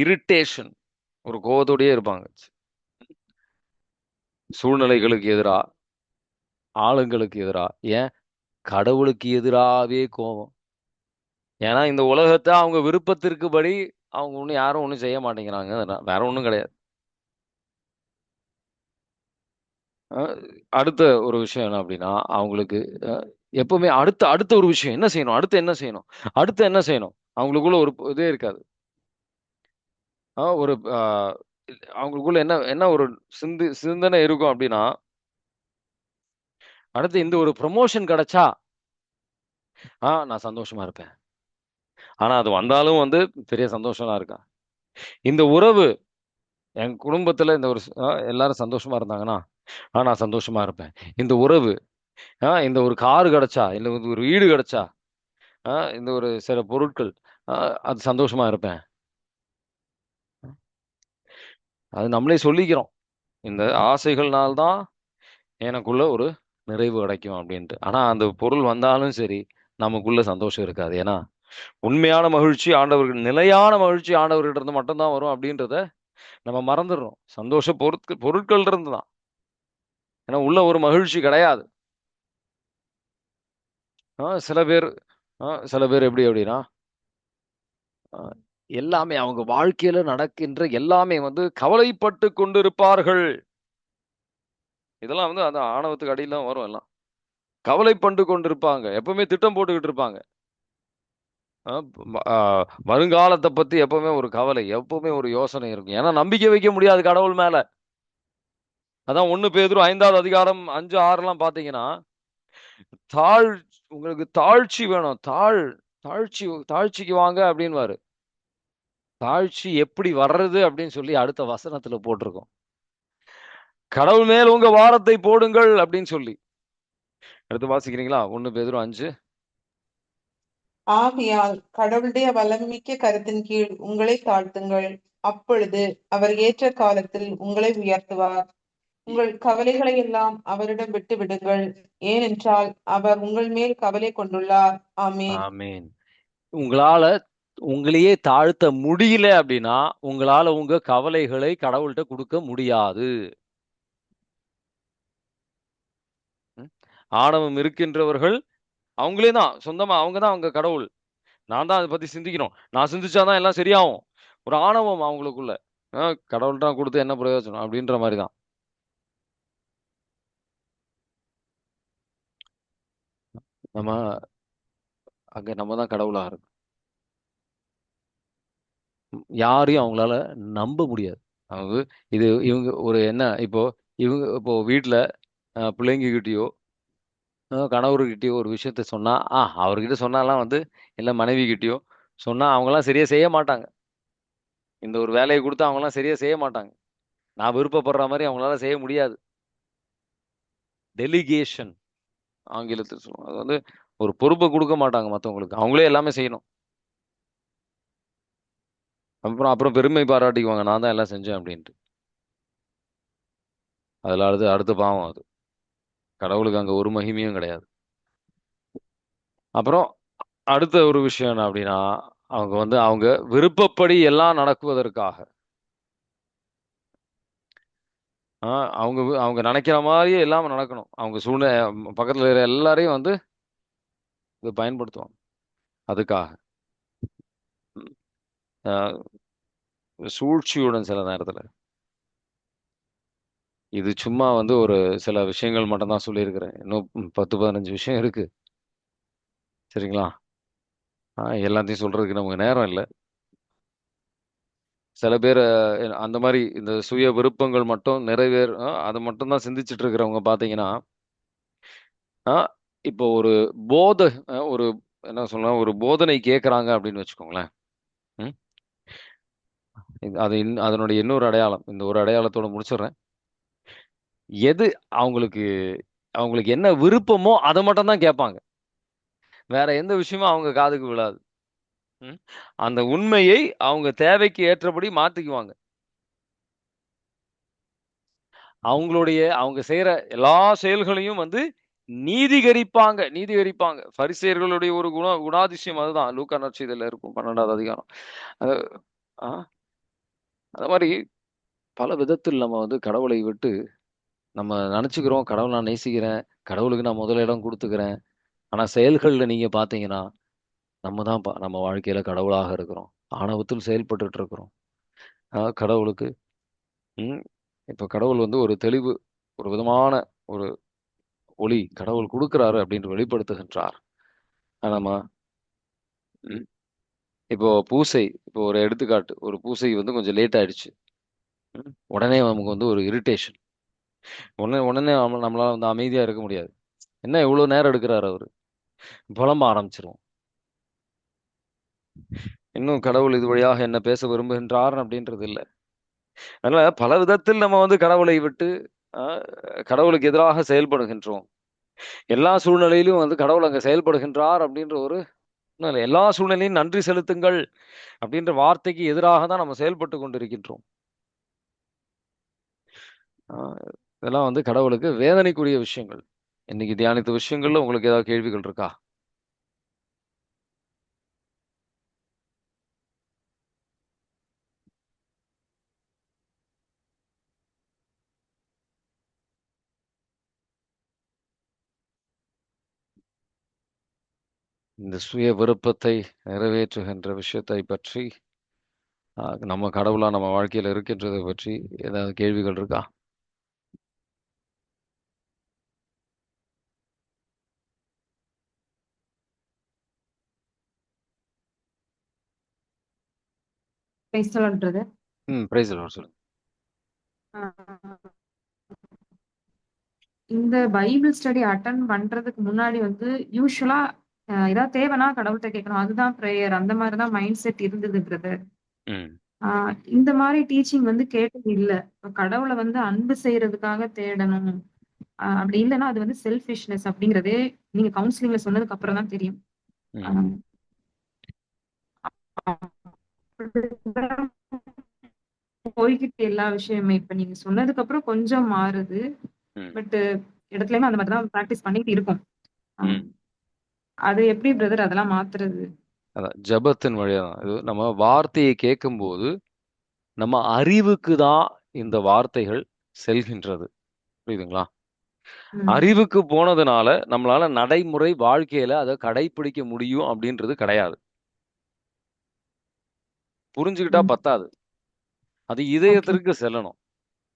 இரிட்டேஷன், ஒரு கோவத்தோடயே இருப்பாங்க. சூழ்நிலைகளுக்கு எதிரா, ஆளுங்களுக்கு எதிரா, ஏன் கடவுளுக்கு எதிராவே கோவம். ஏன்னா இந்த உலகத்த அவங்க விருப்பத்திற்குபடி அவங்க யாரும் ஒண்ணும் செய்ய மாட்டேங்கிறாங்க. வேற ஒண்ணும் கிடையாது. அ அடுத்த ஒரு விஷயம் என்ன அப்டின்னா, அவங்களுக்கு அ எப்பவுமே அடுத்த அடுத்த ஒரு விஷயம் என்ன செய்யணும்? அடுத்து என்ன செய்யணும்? அடுத்து என்ன செய்யணும்? அவங்களுக்குள்ள ஒரு இதே இருக்காது. ஒரு அவங்களுக்குள்ள என்ன என்ன ஒரு சிந்தனை இருக்கும் அப்டின்னா, அடுத்து இந்த ஒரு ப்ரமோஷன் கிடைச்சா, நான் சந்தோஷமா இருப்பேன். ஆனா அது வந்தாலும் வந்து பெரிய சந்தோஷம்லாம் இருக்காது. இந்த உறவு என் குடும்பத்துல இந்த ஒரு எல்லாரும் சந்தோஷமா இருந்தாங்கன்னா, நான் சந்தோஷமா இருப்பேன். இந்த உறவு, இந்த ஒரு கார் கிடைச்சா, இல்ல வந்து ஒரு வீடு கிடைச்சா, இந்த ஒரு சில பொருட்கள், அ அது சந்தோஷமா இருப்பேன். அது நம்மளே சொல்லிக்கிறோம். இந்த ஆசைகள்னால தான் எனக்குள்ள ஒரு நிறைவு கிடைக்கும் அப்டின்ட்டு. ஆனா அந்த பொருள் வந்தாலும் சரி, நமக்குள்ள சந்தோஷம் இருக்காது. ஏன்னா, உண்மையான மகிழ்ச்சி நிலையான மகிழ்ச்சி ஆண்டவர்கிட்ட இருந்து மட்டும் தான் வரும் அப்டின்றத நம்ம மறந்துடுறோம். சந்தோஷ பொருட்கள் இருந்து தான். ஏன்னா உள்ள ஒரு மகிழ்ச்சி கிடையாது. சில பேர் எப்படி அப்படின்னா, அ எல்லாமே அவங்க வாழ்க்கையில நடக்கின்ற எல்லாமே வந்து கவலைப்பட்டுக் கொண்டிருப்பார்கள். இதெல்லாம் வந்து அந்த ஆணவத்துக்கு அடியில தான் வரும் எல்லாம். கவலைப்பட்டு கொண்டிருப்பாங்க. எப்பவுமே திட்டம் போட்டுக்கிட்டு இருப்பாங்க. அ ம அ வருங்காலத்த பத்தி எப்பவுமே ஒரு கவலை, எப்பவுமே ஒரு யோசனை இருக்கும். ஏன்னா நம்பிக்கை வைக்க முடியாது கடவுள் மேல. அதான் 1 பேதுரு 5வது அதிகாரம் 5, 6லாம் பார்த்தீங்கன்னா, தாழ் உங்களுக்கு தாழ்ச்சி வேணும். தாழ்ச்சிக்கு வாங்க அப்படின்னுவாரு. தாழ்ச்சி எப்படி வர்றது அப்படின்னு சொல்லி அடுத்த வசனத்துல போட்டிருக்கும். கடவுள் மேல் உங்க பாரத்தை போடுங்கள் அப்படின்னு சொல்லி. அடுத்து வாசிக்கிறீங்களா? 1 பேதுரு 5. ஆகையால் கடவுளுடைய வல்லமைமிக்க கருத்தின் கீழ் உங்களை தாழ்த்துங்கள். அப்பொழுது அவர் ஏற்ற காலத்தில் உங்களை உயர்த்துவார். இ உங்கள் கவலைகளை எல்லாம் அவரிடம் விட்டு விடுங்கள். ஏனென்றால் அவர் உங்கள் மேல் கவலை கொண்டுள்ளார். ஆமென். ஆமென். உங்களால உங்களையே தாழ்த்த முடியல அப்படின்னா, உங்களால உங்க கவலைகளை கடவுள்ட்ட குடுக்க முடியாது. ம். ஆணவம் இருக்கின்றவர்கள் அவங்களே தான் சொந்தமா அவங்க தான் அவங்க கடவுள். நான் தான் அத பத்தி சிந்திக்கணும். நான் சிந்திச்சா தான் எல்லாம் சரியாகும். ஒரு ஆணவம் அவங்களுக்குள்ள. அ கடவுள்ட்ட குடுத்து என்ன பிரயோஜனம்? அப்படின்ற மாரி தான். நம்ம அங்க நம்ம தான் கடவுளா இருக்கும். யாரையும் அவங்களால நம்ப முடியாது. அவங்க இது இவங்க ஒரு என்ன இப்போ இவங்க இப்போ வீட்டில் பிள்ளைங்ககிட்டயோ கணவர்கிட்டயோ ஒரு விஷயத்த சொன்னா அவர்கிட்ட சொன்னாலாம் வந்து இல்லை மனைவி கிட்டயோ சொன்னா அவங்களாம் சரியா செய்ய மாட்டாங்க. இந்த ஒரு வேலையை கொடுத்தா அவங்களாம் சரியா செய்ய மாட்டாங்க. நான் விருப்பப்படுற மாதிரி அவங்களால செய்ய முடியாது. டெலிகேஷன் ஆங்கிலத்தில் சொல்லுவோம். அது வந்து ஒரு பொறுப்பை கொடுக்க மாட்டாங்க மற்றவங்களுக்கு, அவங்களே எல்லாமே செய்யணும். அப்புறம் அப்புறம் பெருமை பாராட்டிக்குவாங்க, நான் தான் எல்லாம் செஞ்சேன் அப்படின்ட்டு. அதில் அடுத்து அடுத்த பாவம் அது. கடவுளுக்கு அங்கே ஒரு மகிமையும் கிடையாது. அப்புறம் அடுத்த ஒரு விஷயம் என்ன அப்படின்னா, அவங்க வந்து அவங்க விருப்பப்படி எல்லாம் நடக்குவதற்காக அவங்க நினைக்கிற மாதிரியே எல்லாம் நடக்கணும். அவங்க சூழ்நிலை பக்கத்துல இருக்கிற எல்லாரையும் வந்து இதை பயன்படுத்துவாங்க அதுக்காக. ஆஹ் சூழ்ச்சியுடன் சில நேரத்துல இது சும்மா வந்து ஒரு சில விஷயங்கள் மட்டும் தான் சொல்லியிருக்கிறேன். இன்னும் 10 15 விஷயம் இருக்கு. சரிங்களா? எல்லாத்தையும் சொல்றதுக்கு நமக்கு நேரம் இல்லை. சில பேர் அந்த மாதிரி இந்த சுய விருப்பங்கள் மட்டும் அதை மட்டும் தான் சிந்திச்சுட்டு இருக்கிறவங்க பாத்தீங்கன்னா, ஆஹ் இப்போ ஒரு போத ஒரு என்ன சொல்லலாம், ஒரு போதனை கேட்கறாங்க அப்படின்னு வச்சுக்கோங்களேன். ம்? அதனுடைய இன்னொரு அடையாளம், இந்த ஒரு அடையாளத்தோட முடிச்சிடுறேன். எது அவங்களுக்கு அவங்களுக்கு என்ன விருப்பமோ அதை மட்டும் தான் கேட்பாங்க. வேற எந்த விஷயமும் அவங்க காதுக்கு விழாது. ம்? அந்த உண்மையை அவங்க தேவைக்கு ஏற்றபடி மாத்திக்குவாங்க. அவங்க செய்யற எல்லா செயல்களையும் வந்து நீதிகரிப்பாங்க. பரிசேயர்களுடைய ஒரு குணாதிசயம் அதுதான். லூக்கா நற்செய்தியில இருக்கும் 12வது அதிகாரம். அது ஆ, அந்த மாதிரி பல விதத்தில் நம்ம வந்து கடவுளை விட்டு நம்ம நினைச்சுக்கிறோம், கடவுள் நான் நேசிக்கிறேன், கடவுளுக்கு நான் முதலிடம் கொடுத்துக்கிறேன். ஆனா செயல்கள்ல நீங்க பாத்தீங்கன்னா நம்ம தான் நம்ம வாழ்க்கையில கடவுளாக இருக்கிறோம். ஆணவத்தில் செயல்பட்டுட்டு இருக்கிறோம். கடவுளுக்கு ம், இப்ப கடவுள் வந்து ஒரு தெளிவு, ஒரு விதமான ஒரு ஒளி கடவுள் கொடுக்கிறாரு அப்படின்னு வெளிப்படுத்துகின்றார். ஆனாமா ம், இப்போ ஒரு எடுத்துக்காட்டு, ஒரு பூசை வந்து கொஞ்சம் லேட் ஆயிடுச்சு. உடனே நமக்கு வந்து ஒரு இரிட்டேஷன். உடனே உடனே நம்மளால வந்து அமைதியா இருக்க முடியாது. என்ன இவ்வளவு நேரம் எடுக்கிறாரு அவரு, புலம்ப ஆரம்பிச்சிருவோம். இன்னும் கடவுள் இது வழியாக என்ன பேச விரும்புகின்றார் அப்படின்றது இல்லை. அதனால பல விதத்தில் நம்ம வந்து கடவுளை விட்டு ஆஹ், கடவுளுக்கு எதிராக செயல்படுகின்றோம். எல்லா சூழ்நிலையிலும் வந்து கடவுள் அங்க செயல்படுகின்றார் அப்படின்ற ஒரு இல்ல, எல்லா சூழ்நிலையும் நன்றி செலுத்துங்கள் அப்படின்ற வார்த்தைக்கு எதிராக தான் நம்ம செயல்பட்டு கொண்டிருக்கின்றோம். ஆஹ் இதெல்லாம் வந்து கடவுளுக்கு வேதனைக்குரிய விஷயங்கள். இன்னைக்கு தியானித்த விஷயங்கள்ல உங்களுக்கு ஏதாவது கேள்விகள் இருக்கா? இந்த சுய விருப்பத்தை நிறைவேற்றுகின்ற விஷயத்தை பற்றி நம்ம கடவுளா நம்ம வாழ்க்கையில இருக்கின்றதை பற்றி ஏதாவது கேள்விகள் இருக்கா? பேசலான்றது. பிரைஸ் சொல்லுங்க. இந்த பைபிள் ஸ்டடி அட்டன் பண்றதுக்கு முன்னாடி வந்து யூஸ்வலா ஏதாவது தேவைன்னா கடவுள்கிட்ட கேட்கணும், அதுதான் ப்ரேயர், அந்த மாதிரிதான் மைண்ட் செட் இருந்தது பிரதர். ம் இந்த மாதிரி டீச்சிங் வந்து கேட்டது இல்ல. இப்ப கடவுளை வந்து அன்பு செய்யறதுக்காக தேடணும், அப்படி இல்லைன்னா அது வந்து செல்ஃபிஷ்னஸ் அப்படிங்கறதே நீங்க கவுன்சிலிங்ல சொன்னதுக்கு அப்புறம் தான் தெரியும். ம் ஆஹ் அப்படிதான் போய்கிட்டு எல்லா விஷயமே இப்ப நீங்க சொன்னதுக்கு அப்புறம் கொஞ்சம் மாறுது. ம் பட் இடத்துலயுமே அந்த மாதிரி தான் ப்ராக்டிஸ் பண்ணிட்டு இருக்கோம். ஆஹ் ம் அது எப்படி பிரதர் அதெல்லாம் மாத்துறது? அதான் ஜெபத்தின் வழியா தான். இது நம்ம வார்த்தையை கேட்கும்போது நம்ம அறிவுக்கு தான் இந்த வார்த்தைகள் செல்கின்றது. புரியுதுங்களா? ம். அறிவுக்கு போனதுனால நம்மளால நடைமுறை வாழ்க்கையில அதை கடைபிடிக்க முடியும் அப்படின்றது கிடையாது. புரிஞ்சுக்கிட்டா ம். பத்தாது. அது ஓகே. இதயத்திற்கு செல்லணும்.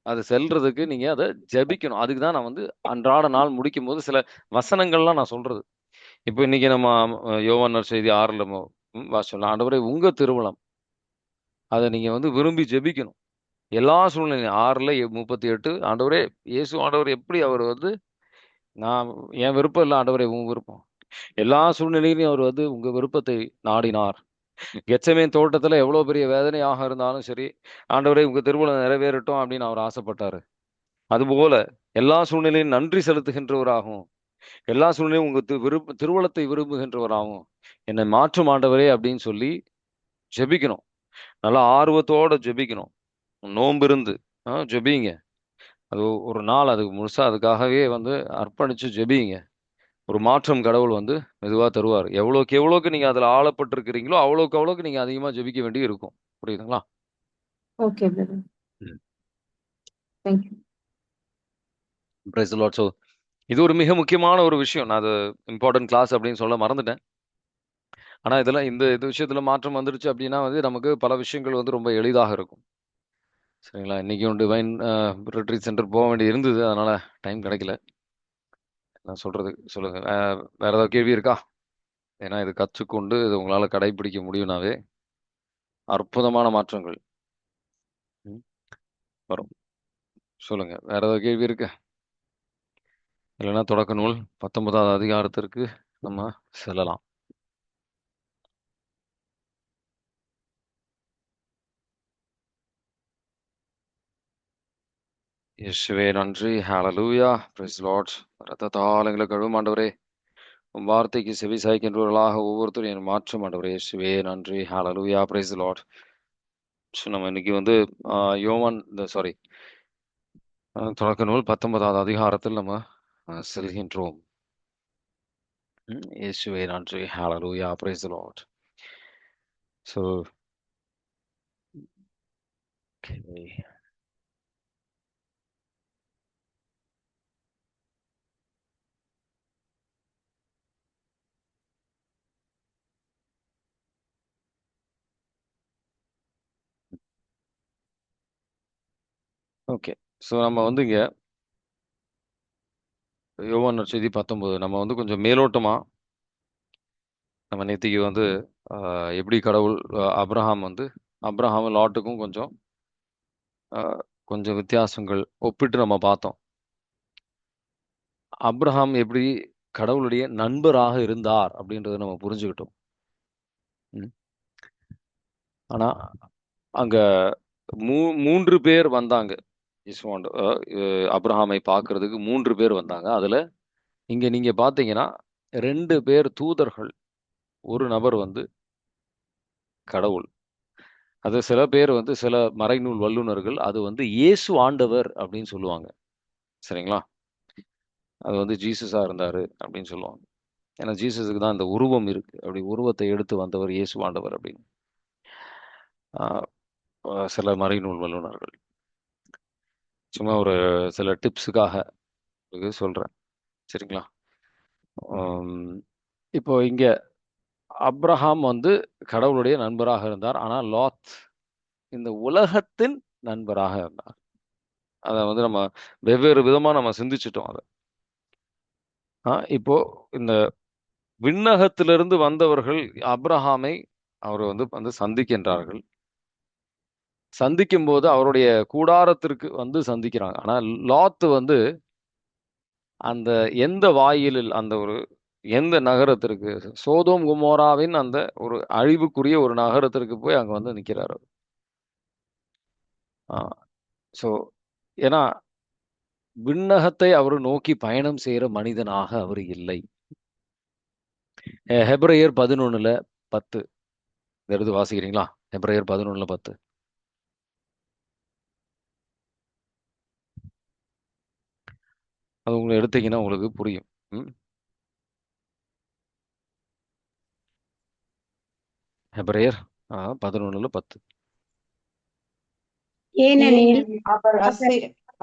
அது செல்றதுக்கு நீங்க அதை ஜெபிக்கணும். அதுக்கு தான் நான் வந்து அன்றாட நாள் முடிக்கும் போது சில வசனங்கள்லாம் நான் சொல்றது. இப்போ இன்னைக்கு நம்ம யோவான் நற்செய்தி 6ல நம்ம வாசிச்சோம்ல, ஆண்டவரே உங்க திருவுளம், அதை நீங்க வந்து விரும்பி ஜெபிக்கணும். எல்லா சூழ்நிலையும் 6:38 ஆண்டவரே, இயேசு ஆண்டவர் எப்படி அவர் வந்து நான் என் விருப்பம் இல்லை ஆண்டவரே உங்க விருப்பம். எல்லா சூழ்நிலையிலும் அவர் வந்து உங்க விருப்பத்தை நாடினார். கெத்செமேன் தோட்டத்துல எவ்வளவு பெரிய வேதனையாக இருந்தாலும் சரி, ஆண்டவரே உங்க திருவுளம் நிறைவேறட்டும் அப்படின்னு அவர் ஆசைப்பட்டாரு. அதுபோல எல்லா சூழ்நிலையும் நன்றி செலுத்துகின்றவராகவும், எல்லா சூழ்நிலையும் உங்க திருவுளத்தை விரும்புகின்றவராகவும் என்னை மாற்றும் ஆண்டவரே அப்படின்னு சொல்லி ஜெபிக்கணும். நல்லா ஆர்வத்தோட ஜெபிக்கணும். நோன்பு இருந்து ஜெபிங்க. அது ஒரு நாள் அதுக்கு முழுசா அதுக்காகவே வந்து அர்ப்பணிச்சு ஜெபிங்க. ஒரு மாற்றம் கடவுள் வந்து மெதுவா தருவார். எவ்வளோக்கு எவ்வளோக்கு நீங்க அதுல ஆழப்பட்டிருக்கிறீங்களோ அவ்வளோக்கு அவ்வளோக்கு நீங்க அதிகமா ஜெபிக்க வேண்டி இருக்கும். புரியுதுங்களா? Okay brother. ம். Thank you. Praise the Lord. So, இது ஒரு மிக முக்கியமான ஒரு விஷயம். நான் அது இம்பார்ட்டன்ட் கிளாஸ் அப்படின்னு சொல்ல மறந்துட்டேன். ஆனா இதெல்லாம் இந்த விஷயத்துல மாற்றம் வந்துருச்சு அப்படின்னா வந்து நமக்கு பல விஷயங்கள் வந்து ரொம்ப எளிதாக இருக்கும். சரிங்களா? இன்னைக்கும் டிவைன் ரிட்ரீட் சென்டர் போக வேண்டி இருந்தது. அதனால டைம் கிடைக்கல. நான் சொல்றது சொல்லுங்க. வேற ஏதாவது கேள்வி இருக்கா? ஏன்னா இது கற்றுக்கொண்டு இது உங்களால கடைபிடிக்க முடியும்னாவே அற்புதமான மாற்றங்கள் வரும். சொல்லுங்க. வேற ஏதாவது கேள்வி இருக்கு? இல்லைன்னா தொடக்க நூல் 19வது அதிகாரத்திற்கு நம்ம செல்லலாம். இயேசுவே நன்றி. ஹalleluya. praise the Lord. ரத்தத்தால் எங்களை கழுவும் ஆண்டவரே. உம் வார்த்தைக்கு செவி சாய்க்கின்றவர்களாக ஒவ்வொருத்தரும் என் மாற்றம் ஆண்டவரே. இயேசுவே நன்றி. ஹalleluya. praise the Lord. நம்ம இன்னைக்கு வந்து யோவான் சாரி தொடக்க நூல் 19வது அதிகாரத்தில் நம்ம செல்கின்றோம். இயேசுவே நன்றி. ஹalleluya. praise the Lord. So, okay. Okay. So நம்ம வந்து இங்க யோவான் நற்செய்தி 19 நம்ம வந்து கொஞ்சம் மேலோட்டமா நம்ம நேத்திக்கு வந்து எப்படி கடவுள் அப்ரஹாம் லாட்டுக்கும் கொஞ்சம் கொஞ்சம் வித்தியாசங்கள் ஒப்பிட்டு நம்ம பார்த்தோம். அப்ரஹாம் எப்படி கடவுளுடைய நண்பராக இருந்தார் அப்படின்றத நம்ம புரிஞ்சுக்கிட்டோம். ஆனா அங்க மூன்று பேர் வந்தாங்க. அப்ரஹாமை பார்க்கறதுக்கு 3 பேர் வந்தாங்க. அதுல இங்க நீங்க பாத்தீங்கன்னா 2 பேர் தூதர்கள், ஒரு நபர் வந்து கடவுள். அது சில பேர் வந்து சில மறைநூல் வல்லுனர்கள் அது வந்து இயேசு ஆண்டவர் அப்படின்னு சொல்லுவாங்க. சரிங்களா? அது வந்து ஜீசஸா இருந்தாரு அப்படின்னு சொல்லுவாங்க. ஏன்னா ஜீசஸுக்கு தான் அந்த உருவம் இருக்கு. அப்படி உருவத்தை எடுத்து வந்தவர் இயேசு ஆண்டவர் அப்படின்னு சில மறைநூல் வல்லுனர்கள். சும்மா ஒரு சில டிப்ஸுக்காக சொல்றேன். சரிங்களா? இப்போ இங்க அப்ரஹாம் வந்து கடவுளுடைய நண்பராக இருந்தார். ஆனால் லாத் இந்த உலகத்தின் நண்பராக இருந்தார். அதை வந்து நம்ம வெவ்வேறு விதமா நம்ம சிந்திச்சிட்டோம் அதை. இப்போ இந்த விண்ணகத்திலிருந்து வந்தவர்கள் அப்ரஹாமை அவர் வந்து வந்து சந்திக்கின்றார்கள். சந்திக்கும் போது அவருடைய கூடாரத்திற்கு வந்து சந்திக்கிறாங்க. ஆனா லாத் வந்து அந்த எந்த வாயிலில் அந்த ஒரு எந்த நகரத்திற்கு சோதோம் குமோராவின் அந்த ஒரு அழிவுக்குரிய ஒரு நகரத்திற்கு போய் அங்க வந்து நிக்கிறாரு. ஸோ ஏன்னா விண்ணகத்தை அவர் நோக்கி பயணம் செய்யற மனிதனாக அவர் இல்லை. ஹெப்ரேயர் 11:10 எடுத்து வாசிக்கிறீங்களா? ஹெப்ரேயர் 11:10. அது உங்களை எடுத்தீங்கன்னா உங்களுக்கு புரியும். ஹெப்ரேயர் 11:10. ஏனெனில்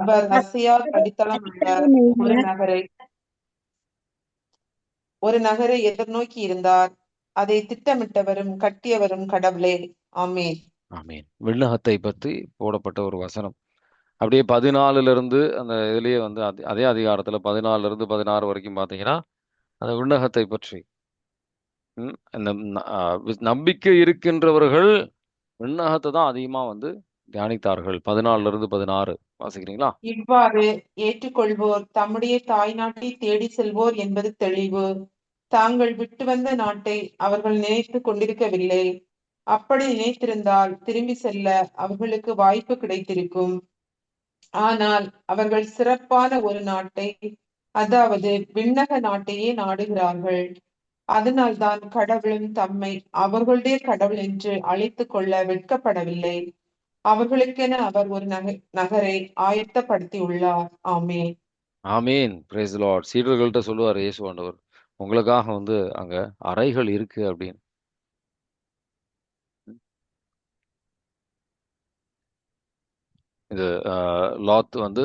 அவர் அசையார் அடித்தளம் ஒரு நகரை எதிர்நோக்கி இருந்தார். அதை திட்டமிட்டவரும் கட்டியவரும் கடவுளே. ஆமென். ஆமென். விண்ணகத்தை பற்றி போடப்பட்ட ஒரு வசனம். அப்படியே 14ல இருந்து அந்த இதுலயே வந்து அதே அதிகாரத்துல 14ல இருந்து 16 வரைக்கும் பாத்தீங்கன்னா அந்த விண்ணகத்தை பற்றி இந்த நம்பிக்கை இருக்கின்றவர்கள் விண்ணகத்தை தான் அதிகமா வந்து தியானித்தார்கள். 14 வாசிக்கிறீங்களா? இவ்வாறு ஏற்றுக்கொள்வோர் தம்முடைய தாய் நாட்டை தேடி செல்வோர் என்பது தெளிவு. தாங்கள் விட்டு வந்த நாட்டை அவர்கள் நினைத்து கொண்டிருக்கவில்லை. அப்படி நினைத்திருந்தால் திரும்பி செல்ல அவர்களுக்கு வாய்ப்பு கிடைத்திருக்கும். ஆனால் அவர்கள் சிறப்பான ஒரு நாட்டை, அதாவது விண்ணக நாட்டையே நாடுகிறார்கள். அதனால்தான் கடவுளும் தம்மை அவர்களுடைய கடவுள் என்று அழைத்துக் கொள்ள வெட்கப்படவில்லை. அவர்களுக்கென அவர் ஒரு நகரை ஆயத்தப்படுத்தியுள்ளார். ஆமென். ஆமீன். Price Lord. சீடர்கள்ட்ட சொல்லுவார் இயேசு ஆண்டவர், உங்களுக்காக வந்து அங்க அறைகள் இருக்கு அப்படின்னு. இது லாத் வந்து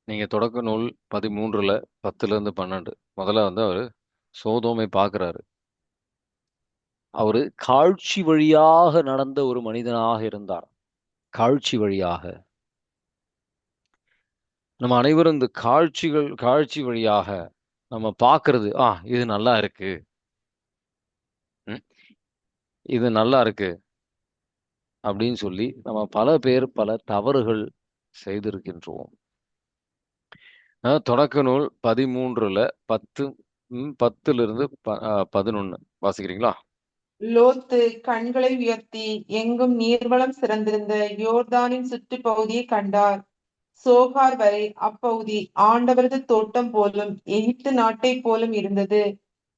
நீங்க தொடக்க நூல் 13:10-12 முதல்ல வந்து அவரு சோதோமை பார்க்கிறாரு. அவரு காட்சி வழியாக நடந்த ஒரு மனிதனாக இருந்தார். காட்சி வழியாக நம்ம அனைவரும் இந்த காட்சி வழியாக நம்ம பார்க்கிறது, இது நல்லா இருக்கு, ம், இது நல்லா இருக்கு அப்படின்னு சொல்லி நம்ம பல பேர் பல தவறுகள் செய்திருக்கின்றோம். தொடக்க நூல் 13:10 10-11 வாசிக்கிறீங்களா? லோத்து கண்களை உயர்த்தி எங்கும் நீர்வளம் சிறந்திருந்த யோர்தானின் சுற்றுப்பகுதியை கண்டார். சோகார் வரை அப்பகுதி ஆண்டவரது தோட்டம் போலும் எகிப்து நாட்டை போலும் இருந்தது.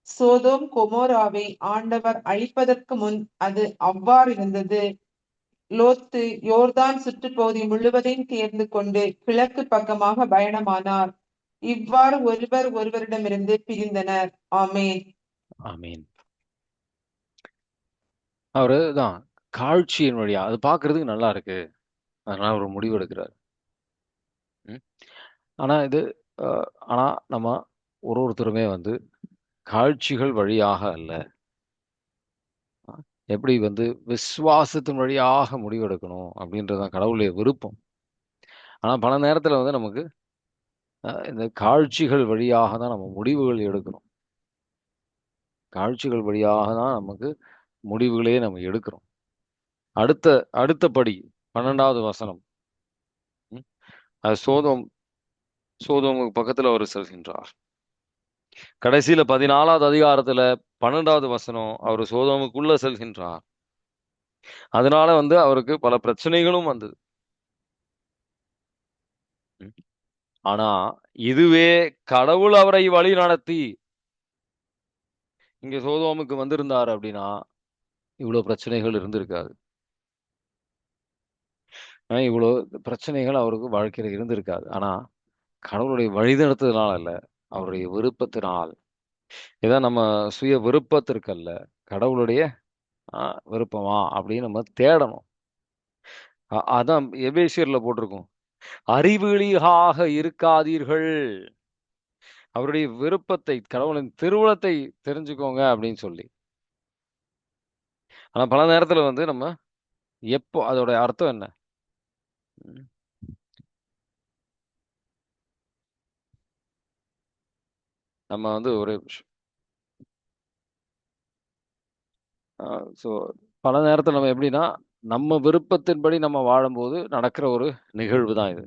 சோதோம் கொமோராவை ஆண்டவர் அழிப்பதற்கு முன் அது அவ்வாறு இருந்தது. லோத்து யோர்தான் சுற்றுப்பகுதி முழுவதையும் தேர்ந்து கொண்டு கிழக்கு பக்கமாக பயணமானார். இவ்வாறு ஒருவர் ஒருவரிடமிருந்து பிரிந்தனர். ஆமென். ஆமீன். அவரு தான் காட்சியின் வழியா அது பார்க்கிறதுக்கு நல்லா இருக்கு, அதனால ஒரு முடிவு எடுக்கிறார். ம். ஆனா இது ஆனா நம்ம ஒருத்தருமே வந்து காட்சிகள் வழியாக அல்ல, எப்படி வந்து விசுவாசத்தின் வழியாக முடிவெடுக்கணும் அப்படின்றதான் கடவுளுடைய விருப்பம். ஆனா பல நேரத்துல வந்து நமக்கு இந்த காட்சிகள் வழியாக தான் நம்ம முடிவுகள் எடுக்கிறோம். காட்சிகள் வழியாக தான் நமக்கு முடிவுகளே நம்ம எடுக்கிறோம். அடுத்த அடுத்த படி 12வது வசனம். ம், அது சோதோமுக்கு பக்கத்துல அவர் செல்கின்றார். கடைசியில 14வது அதிகாரத்துல 12வது வசனம் அவர் சோதோமுக்குள்ள செல்கின்றார். அதனால வந்து அவருக்கு பல பிரச்சனைகளும் வந்தது. ம். ஆனா இதுவே கடவுள் அவரை வழி நடத்தி இங்க சோதோமுக்கு வந்திருந்தார் அப்படின்னா இவ்வளவு பிரச்சனைகள் இருந்திருக்காது. இவ்வளவு பிரச்சனைகள் அவருக்கு வாழ்க்கையில இருந்திருக்காது. ஆனா கடவுளுடைய வழிநடத்துதலால் அல்ல, அவருடைய விருப்பத்தினால். இதான் நம்ம சுய விருப்பத்திற்கல்ல, கடவுளுடைய விருப்பமா அப்படின்னு நம்ம தேடணும். அதான் எபேசியர்ல போட்டிருக்கும், அறிவிலியாக இருக்காதீர்கள், அவருடைய விருப்பத்தை கடவுளின் திருவுளத்தை தெரிஞ்சுக்கோங்க அப்படின்னு சொல்லி. ஆனா பல நேரத்துல வந்து நம்ம எப்போ அதோட அர்த்தம் என்ன? நம்ம வந்து ஒரு ஸோ பல நேரத்தில் நம்ம எப்படின்னா நம்ம விருப்பத்தின்படி நம்ம வாழும்போது நடக்கிற ஒரு நிகழ்வு தான் இது.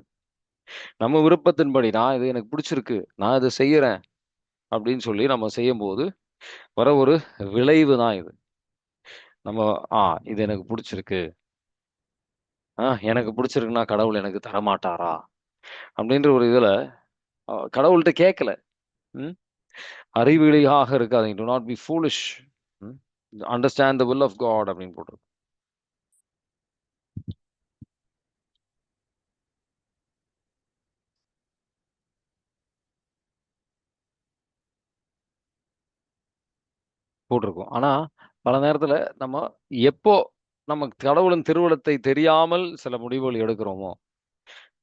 நம்ம விருப்பத்தின்படி நான் இது எனக்கு பிடிச்சிருக்கு, நான் இதை செய்யறேன் அப்படின்னு சொல்லி நம்ம செய்யும்போது வர ஒரு விளைவு தான் இது. நம்ம இது எனக்கு பிடிச்சிருக்கு, எனக்கு பிடிச்சிருக்குன்னா கடவுள் எனக்கு தரமாட்டாரா அப்படின்ற ஒரு இதுல கடவுள்கிட்ட கேட்கல. அறிவிலியாக இருக்காதீங்க, to not be foolish, understand the will of God அப்படின்னு போட்டு போட்டிருக்கோம். ஆனா பல நேரத்துல நம்ம எப்போ நம்ம கடவுளின் திருவுளத்தை தெரியாமல் சில முடிவுகள் எடுக்கிறோமோ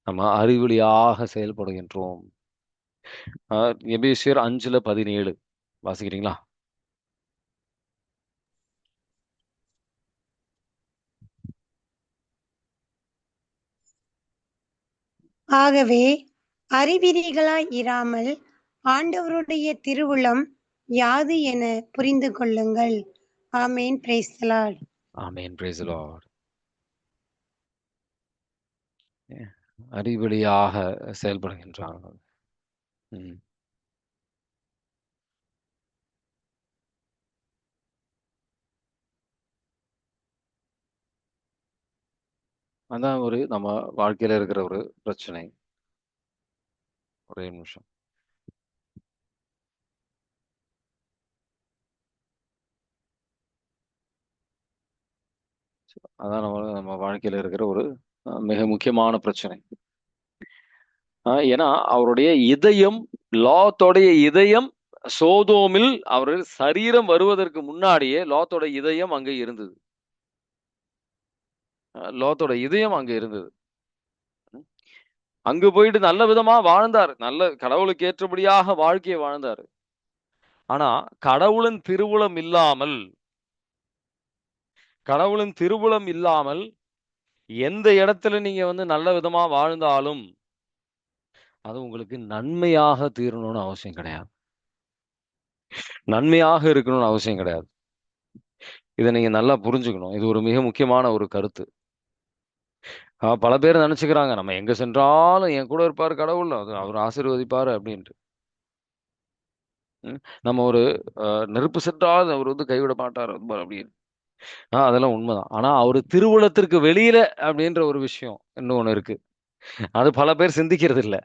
நம்ம அறிவிலியாக செயல்படுகின்றோம். எபேசியர் 5:17 வாசிக்கிறீங்களா? ஆகவே அறிவிலிகளாய் இராமல் ஆண்டவருடைய திருவுளம் யாது என புரிந்து கொள்ளுங்கள். ஆமேன். Praise the lord. ஆமென். Praise the lord. அறிவழியாக செயல்படுகின்றார்கள். ம். அதான் நம்ம வாழ்க்கையில இருக்கிற ஒரு பிரச்சனை. ஒரே நிமிஷம். அதான் நம்ம வாழ்க்கையில இருக்கிற ஒரு மிக முக்கியமான பிரச்சனை. ஏன்னா அவருடைய இதயம், லாத்தோடைய இதயம் சோதோமில் அவர் சரீரம் வருவதற்கு முன்னாடியே லாத்தோட இதயம் அங்க இருந்தது. லாத்தோட இதயம் அங்க இருந்தது. அங்கு போயிட்டு நல்ல விதமா வாழ்ந்தார். நல்ல கடவுளுக்கு ஏற்றபடியாக வாழ்க்கையை வாழ்ந்தார். ஆனா கடவுளின் திருவுளம் இல்லாமல் எந்த இடத்துல நீங்க நல்ல விதமா வாழ்ந்தாலும் அது உங்களுக்கு நன்மையாக தீரணும்னு அவசியம் கிடையாது. நன்மையாக இருக்கணும்னு அவசியம் கிடையாது. இதை நீங்க நல்லா புரிஞ்சுக்கணும். இது ஒரு மிக முக்கியமான ஒரு கருத்து. பல பேர் நினைச்சுக்கிறாங்க, நம்ம எங்க சென்றாலும் என் கூட இருப்பாரு கடவுள், அவர் ஆசீர்வதிப்பாரு அப்படின்ட்டு. நம்ம ஒரு நெருப்பு சென்றால் அவர் கைவிட மாட்டார் அப்படின்னு. அதெல்லாம் உண்மைதான். ஆனா அவரு திருவுளத்திற்கு வெளியில அப்படின்ற ஒரு விஷயம் இன்னொன்னு இருக்கு. அது பல பேர் சிந்திக்கிறது இல்ல.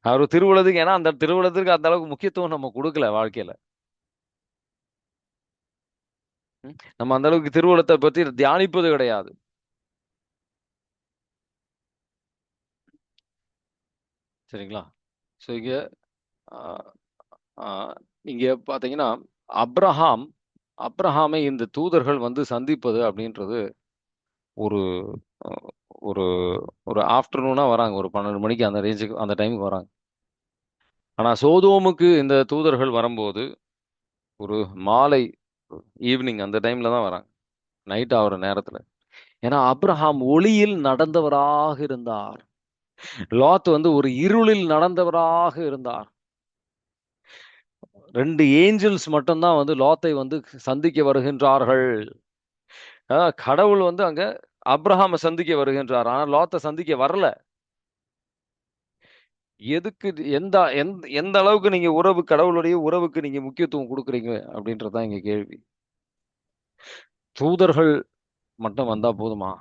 அவர் திருவுளத்துக்கு, ஏன்னா அந்த திருவுளத்திற்கு அந்த அளவுக்கு முக்கியத்துவம் நம்ம கொடுக்கல வாழ்க்கையில. நம்ம அந்த அளவுக்கு திருவுளத்தை பத்தி தியானிப்பது கிடையாது. சரிங்களா? ஸோ இங்க பாத்தீங்கன்னா அப்ரஹாமை இந்த தூதர்கள் சந்திப்பது அப்படின்றது ஒரு ஒரு ஒரு ஆஃப்டர்நூனா வராங்க. ஒரு 12 மணிக்கு அந்த ரேஞ்சுக்கு அந்த டைமுக்கு வராங்க. ஆனா சோதோமுக்கு இந்த தூதர்கள் வரும்போது ஒரு மாலை ஈவினிங் அந்த டைம்ல தான் வராங்க. நைட் ஆகிற நேரத்துல. ஏன்னா அப்ரஹாம் ஒளியில் நடந்தவராக இருந்தார். லாத் ஒரு இருளில் நடந்தவராக இருந்தார். 2 ஏஞ்சல்ஸ் மட்டும்தான் லாத்தை சந்திக்க வருகின்றார்கள். கடவுள் அங்க அப்ரஹாம சந்திக்க வருகின்றார். ஆனா லாத்தை சந்திக்க வரல. எதுக்கு, எந்த எந்த அளவுக்கு நீங்க கடவுளுடைய உறவுக்கு நீங்க முக்கியத்துவம் கொடுக்குறீங்க அப்படின்றதுதான் இங்க கேள்வி. தூதர்கள் மட்டும் வந்தா போதுமா?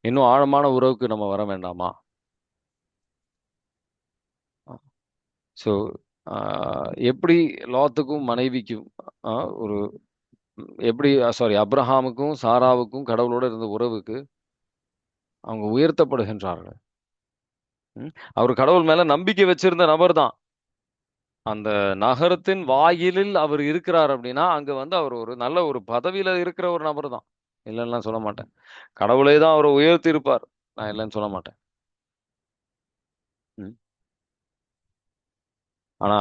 இன்னும் ஆழமான உறவுக்கு நம்ம வர வேண்டாமா? ஸோ எப்படி லாத்துக்கும் மனைவிக்கும் ஒரு எப்படி அப்ரஹாமுக்கும் சாராவுக்கும் கடவுளோட இருந்த உறவுக்கு அவங்க உயர்த்தப்படுகின்றார்கள். அவர் கடவுள் மேல நம்பிக்கை வச்சிருந்த நபர் தான். அந்த நகரத்தின் வாயிலில் அவர் இருக்கிறார் அப்படின்னா அங்க அவர் ஒரு நல்ல ஒரு பதவியில இருக்கிற ஒரு நபர் தான். இல்லைன்னா சொல்ல மாட்டேன். கடவுளே தான் அவரை உயர்த்தி இருப்பார். நான் இல்லைன்னு சொல்ல மாட்டேன். ஆனா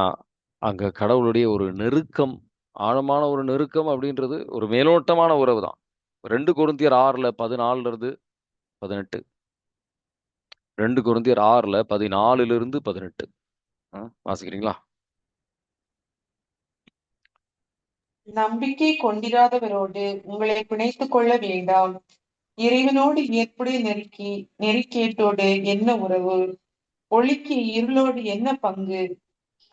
அங்க கடவுளுடைய ஒரு நெருக்கம், ஆழமான ஒரு நெருக்கம் அப்படின்றது ஒரு மேலோட்டமான உறவு தான். 2 கொரிந்தியர் 6:14-18. 2 கொரிந்தியர் 6:14-18. வாசிக்கிறீங்களா? நம்பிக்கை கொண்டிராதவரோடு உங்களை பிணைத்துக் கொள்ள வேண்டாம். இறைவனோடு ஏற்புடைய நெறிக்கேட்டோடு என்ன உறவு? ஒளிக்கு இருளோடு என்ன பங்கு?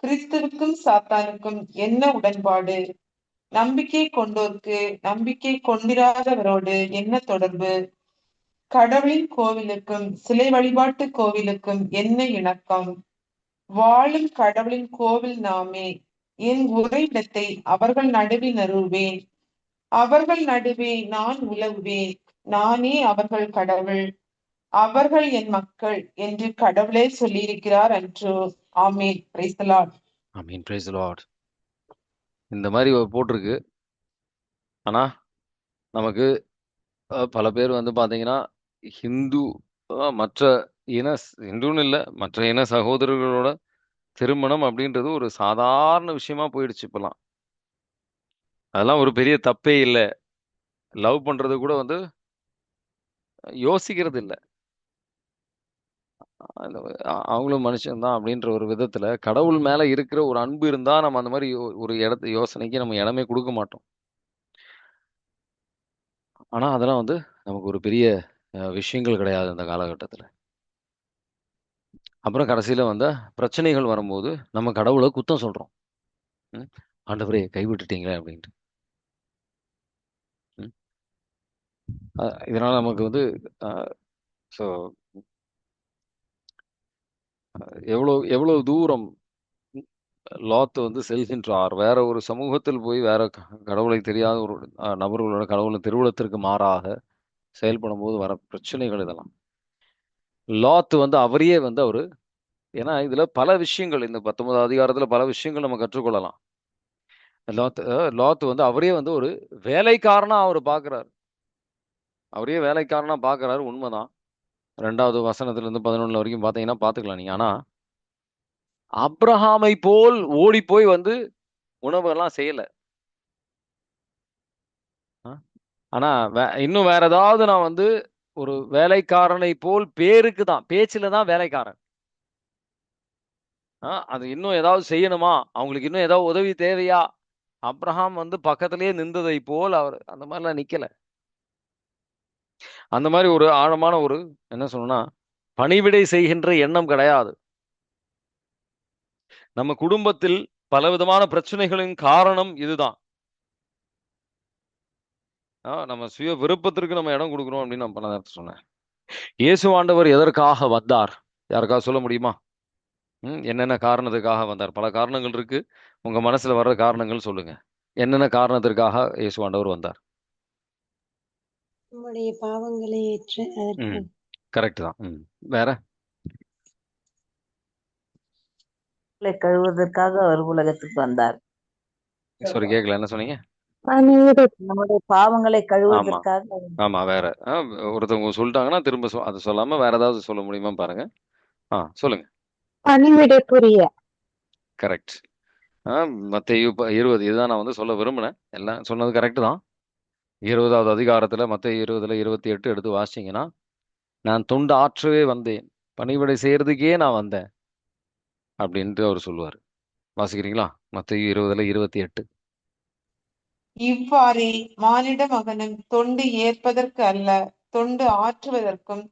கிறிஸ்துவுக்கும் சாத்தானுக்கும் என்ன உடன்பாடு? நம்பிக்கை கொண்டோருக்கு நம்பிக்கை கொண்டிராதவரோடு என்ன தொடர்பு? கடவுளின் கோவிலுக்கும் சிலை வழிபாட்டு கோவிலுக்கும் என்ன இணக்கம்? வாழும் கடவுளின் கோவில் நாமே. என் உறைவிடத்தை அவர்கள் நடுவில் நிறுவேன். அவர்கள் நடுவே நான் உலவுவேன். நானே அவர்கள் கடவுள், அவர்கள் என் மக்கள் என்று கடவுளே சொல்லியிருக்கிறார் அன்றோ. ஆமேன். Praise the lord. ஆமீன். Praise the lord. இந்த மாதிரி போட்டிருக்கு. ஆனா நமக்கு பல பேர் பாத்தீங்கன்னா ஹிந்து மற்ற ஹிந்துன்னு இல்லை, மற்ற இன சகோதரர்களோட திருமணம் அப்படின்றது ஒரு சாதாரண விஷயமா போயிடுச்சு இப்பெல்லாம். அதெல்லாம் ஒரு பெரிய தப்பே இல்லை. லவ் பண்றது கூட யோசிக்கிறது இல்லை. அவங்களும் மனுஷன்தான் அப்படின்ற ஒரு விதத்துல கடவுள் மேல இருக்கிற ஒரு அன்பு இருந்தா நம்ம அந்த மாதிரி ஒரு யோசனைக்கு நம்ம இடமே கொடுக்க மாட்டோம். ஆனா அதெல்லாம் வந்து நமக்கு ஒரு பெரிய விஷயங்கள் கிடையாது அந்த காலகட்டத்துல. அப்புறம் கடைசியில வந்து பிரச்சனைகள் வரும்போது நம்ம கடவுளை குத்தம் சொல்றோம். ம், ஆண்டவரே கைவிட்டுட்டீங்களே அப்படின்ட்டு. ம், இதனால நமக்கு வந்து ஸோ எவ்வளவு எவ்வளவு தூரம் லாத் வந்து செல்கின்றார், வேற ஒரு சமூகத்தில் போய் வேற கடவுளை தெரியாத ஒரு நபர்களோட கடவுளின் திருவுளத்திற்கு மாறாக செயல்படும் போது வர பிரச்சனைகள் இதெல்லாம். லாத் வந்து அவரையே வந்து அவரு, ஏன்னா இதுல பல விஷயங்கள் இந்த 19 அதிகாரத்துல பல விஷயங்கள் நம்ம கற்றுக்கொள்ளலாம். லாத் வந்து அவரே வந்து ஒரு வேலைக்காரனா அவர் பார்க்கிறார். அவரே வேலைக்காரனா பார்க்கிறாரு, உண்மைதான். 2வது வசனத்துல இருந்து 11 வரைக்கும் பாத்தீங்கன்னா பாத்துக்கலாம் நீங்க. ஆனா அப்ரஹாமை போல் ஓடி போய் வந்து உணவெல்லாம் செய்யல. ஆ? ஆனா இன்னும் வேற ஏதாவது நான் வந்து ஒரு வேலைக்காரனை போல் பேருக்கு தான், பேச்சுல தான் வேலைக்காரன். அது இன்னும் ஏதாவது செய்யணுமா, அவங்களுக்கு இன்னும் ஏதாவது உதவி தேவையா, அப்ரஹாம் வந்து பக்கத்திலேயே நின்றதை போல் அவர் அந்த மாதிரிலாம் நிக்கல. அந்த மாதிரி ஒரு ஆழமான ஒரு என்ன சொல்லணும்னா பணிவிடை செய்கின்ற எண்ணம் கிடையாது. நம்ம குடும்பத்தில் பலவிதமான பிரச்சனைகளின் காரணம் இதுதான். நம்ம சுய விருப்பத்திற்கு நம்ம இடம் கொடுக்கணும் அப்படின்னு நான் பல நேரத்தில் சொன்னேன். இயேசு ஆண்டவர் எதற்காக வந்தார்? யாருக்காவது சொல்ல முடியுமா? என்னென்ன காரணத்துக்காக வந்தார்? பல காரணங்கள் இருக்கு. உங்க மனசுல வர்ற காரணங்கள் சொல்லுங்க. என்னென்ன காரணத்திற்காக இயேசு ஆண்டவர் வந்தார்? நம்முடைய பாவங்களை ஏற்று அதற்கு கரெக்ட் தான். வேற கழுவுவதற்காக அவர் உலகத்துக்கு வந்தார். சாரி கேட்கல, என்ன சொன்னீங்க? நம்முடைய பாவங்களை கழுவுவதற்காக. ஆமா, வேற ஒருத்தவங்க சொல்லிட்டாங்கன்னா திரும்ப அது சொல்லாம வேற ஏதாவது சொல்ல முடியுமா பாருங்க. சொல்லுங்க. பணிவிடை புரிய. கரெக்ட். மத்தேயு 20 இதுதான் நான் வந்து சொல்ல விரும்பினேன். எல்லாம் சொன்னது கரெக்ட் தான். 20வது அதிகாரத்துல மத்தேயு 20ல 28 எடுத்து வாசிச்சீங்கன்னா, நான் தொண்டு ஆற்றவே வந்தேன், பணிவிடை செய்யறதுக்கே நான் வந்தேன் அப்படின்ட்டு அவர் சொல்லுவார். வாசிக்கிறீங்களா? மத்தேயு 20ல 28. இவ்வாறே மானிட மகனும் தொண்டு ஏற்பதற்கு அல்ல, தொண்டு ஆற்றுவதற்கும்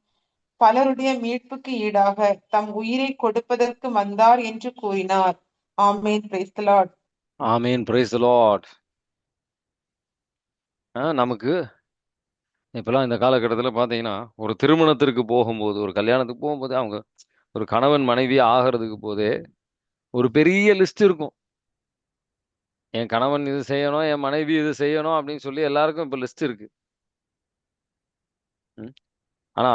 பலருடைய மீட்புக்கு ஈடாக தம் உயிரை கொடுப்பதற்கு வந்தார் என்று கூறினார். ஆமேன். Praise the lord. ஆமேன். Praise the lord. நமக்கு இப்பெல்லாம் இந்த காலகட்டத்தில் பார்த்தீங்கன்னா, ஒரு திருமணத்திற்கு போகும்போது, ஒரு கல்யாணத்துக்கு போகும்போது, அவங்க ஒரு கணவன் மனைவி ஆகிறதுக்கு போதே ஒரு பெரிய லிஸ்ட் இருக்கும். என் கணவன் இது செய்யணும், என் மனைவி இது செய்யணும் அப்படின்னு சொல்லி எல்லாருக்கும் இப்போ லிஸ்ட் இருக்கு. ஆனா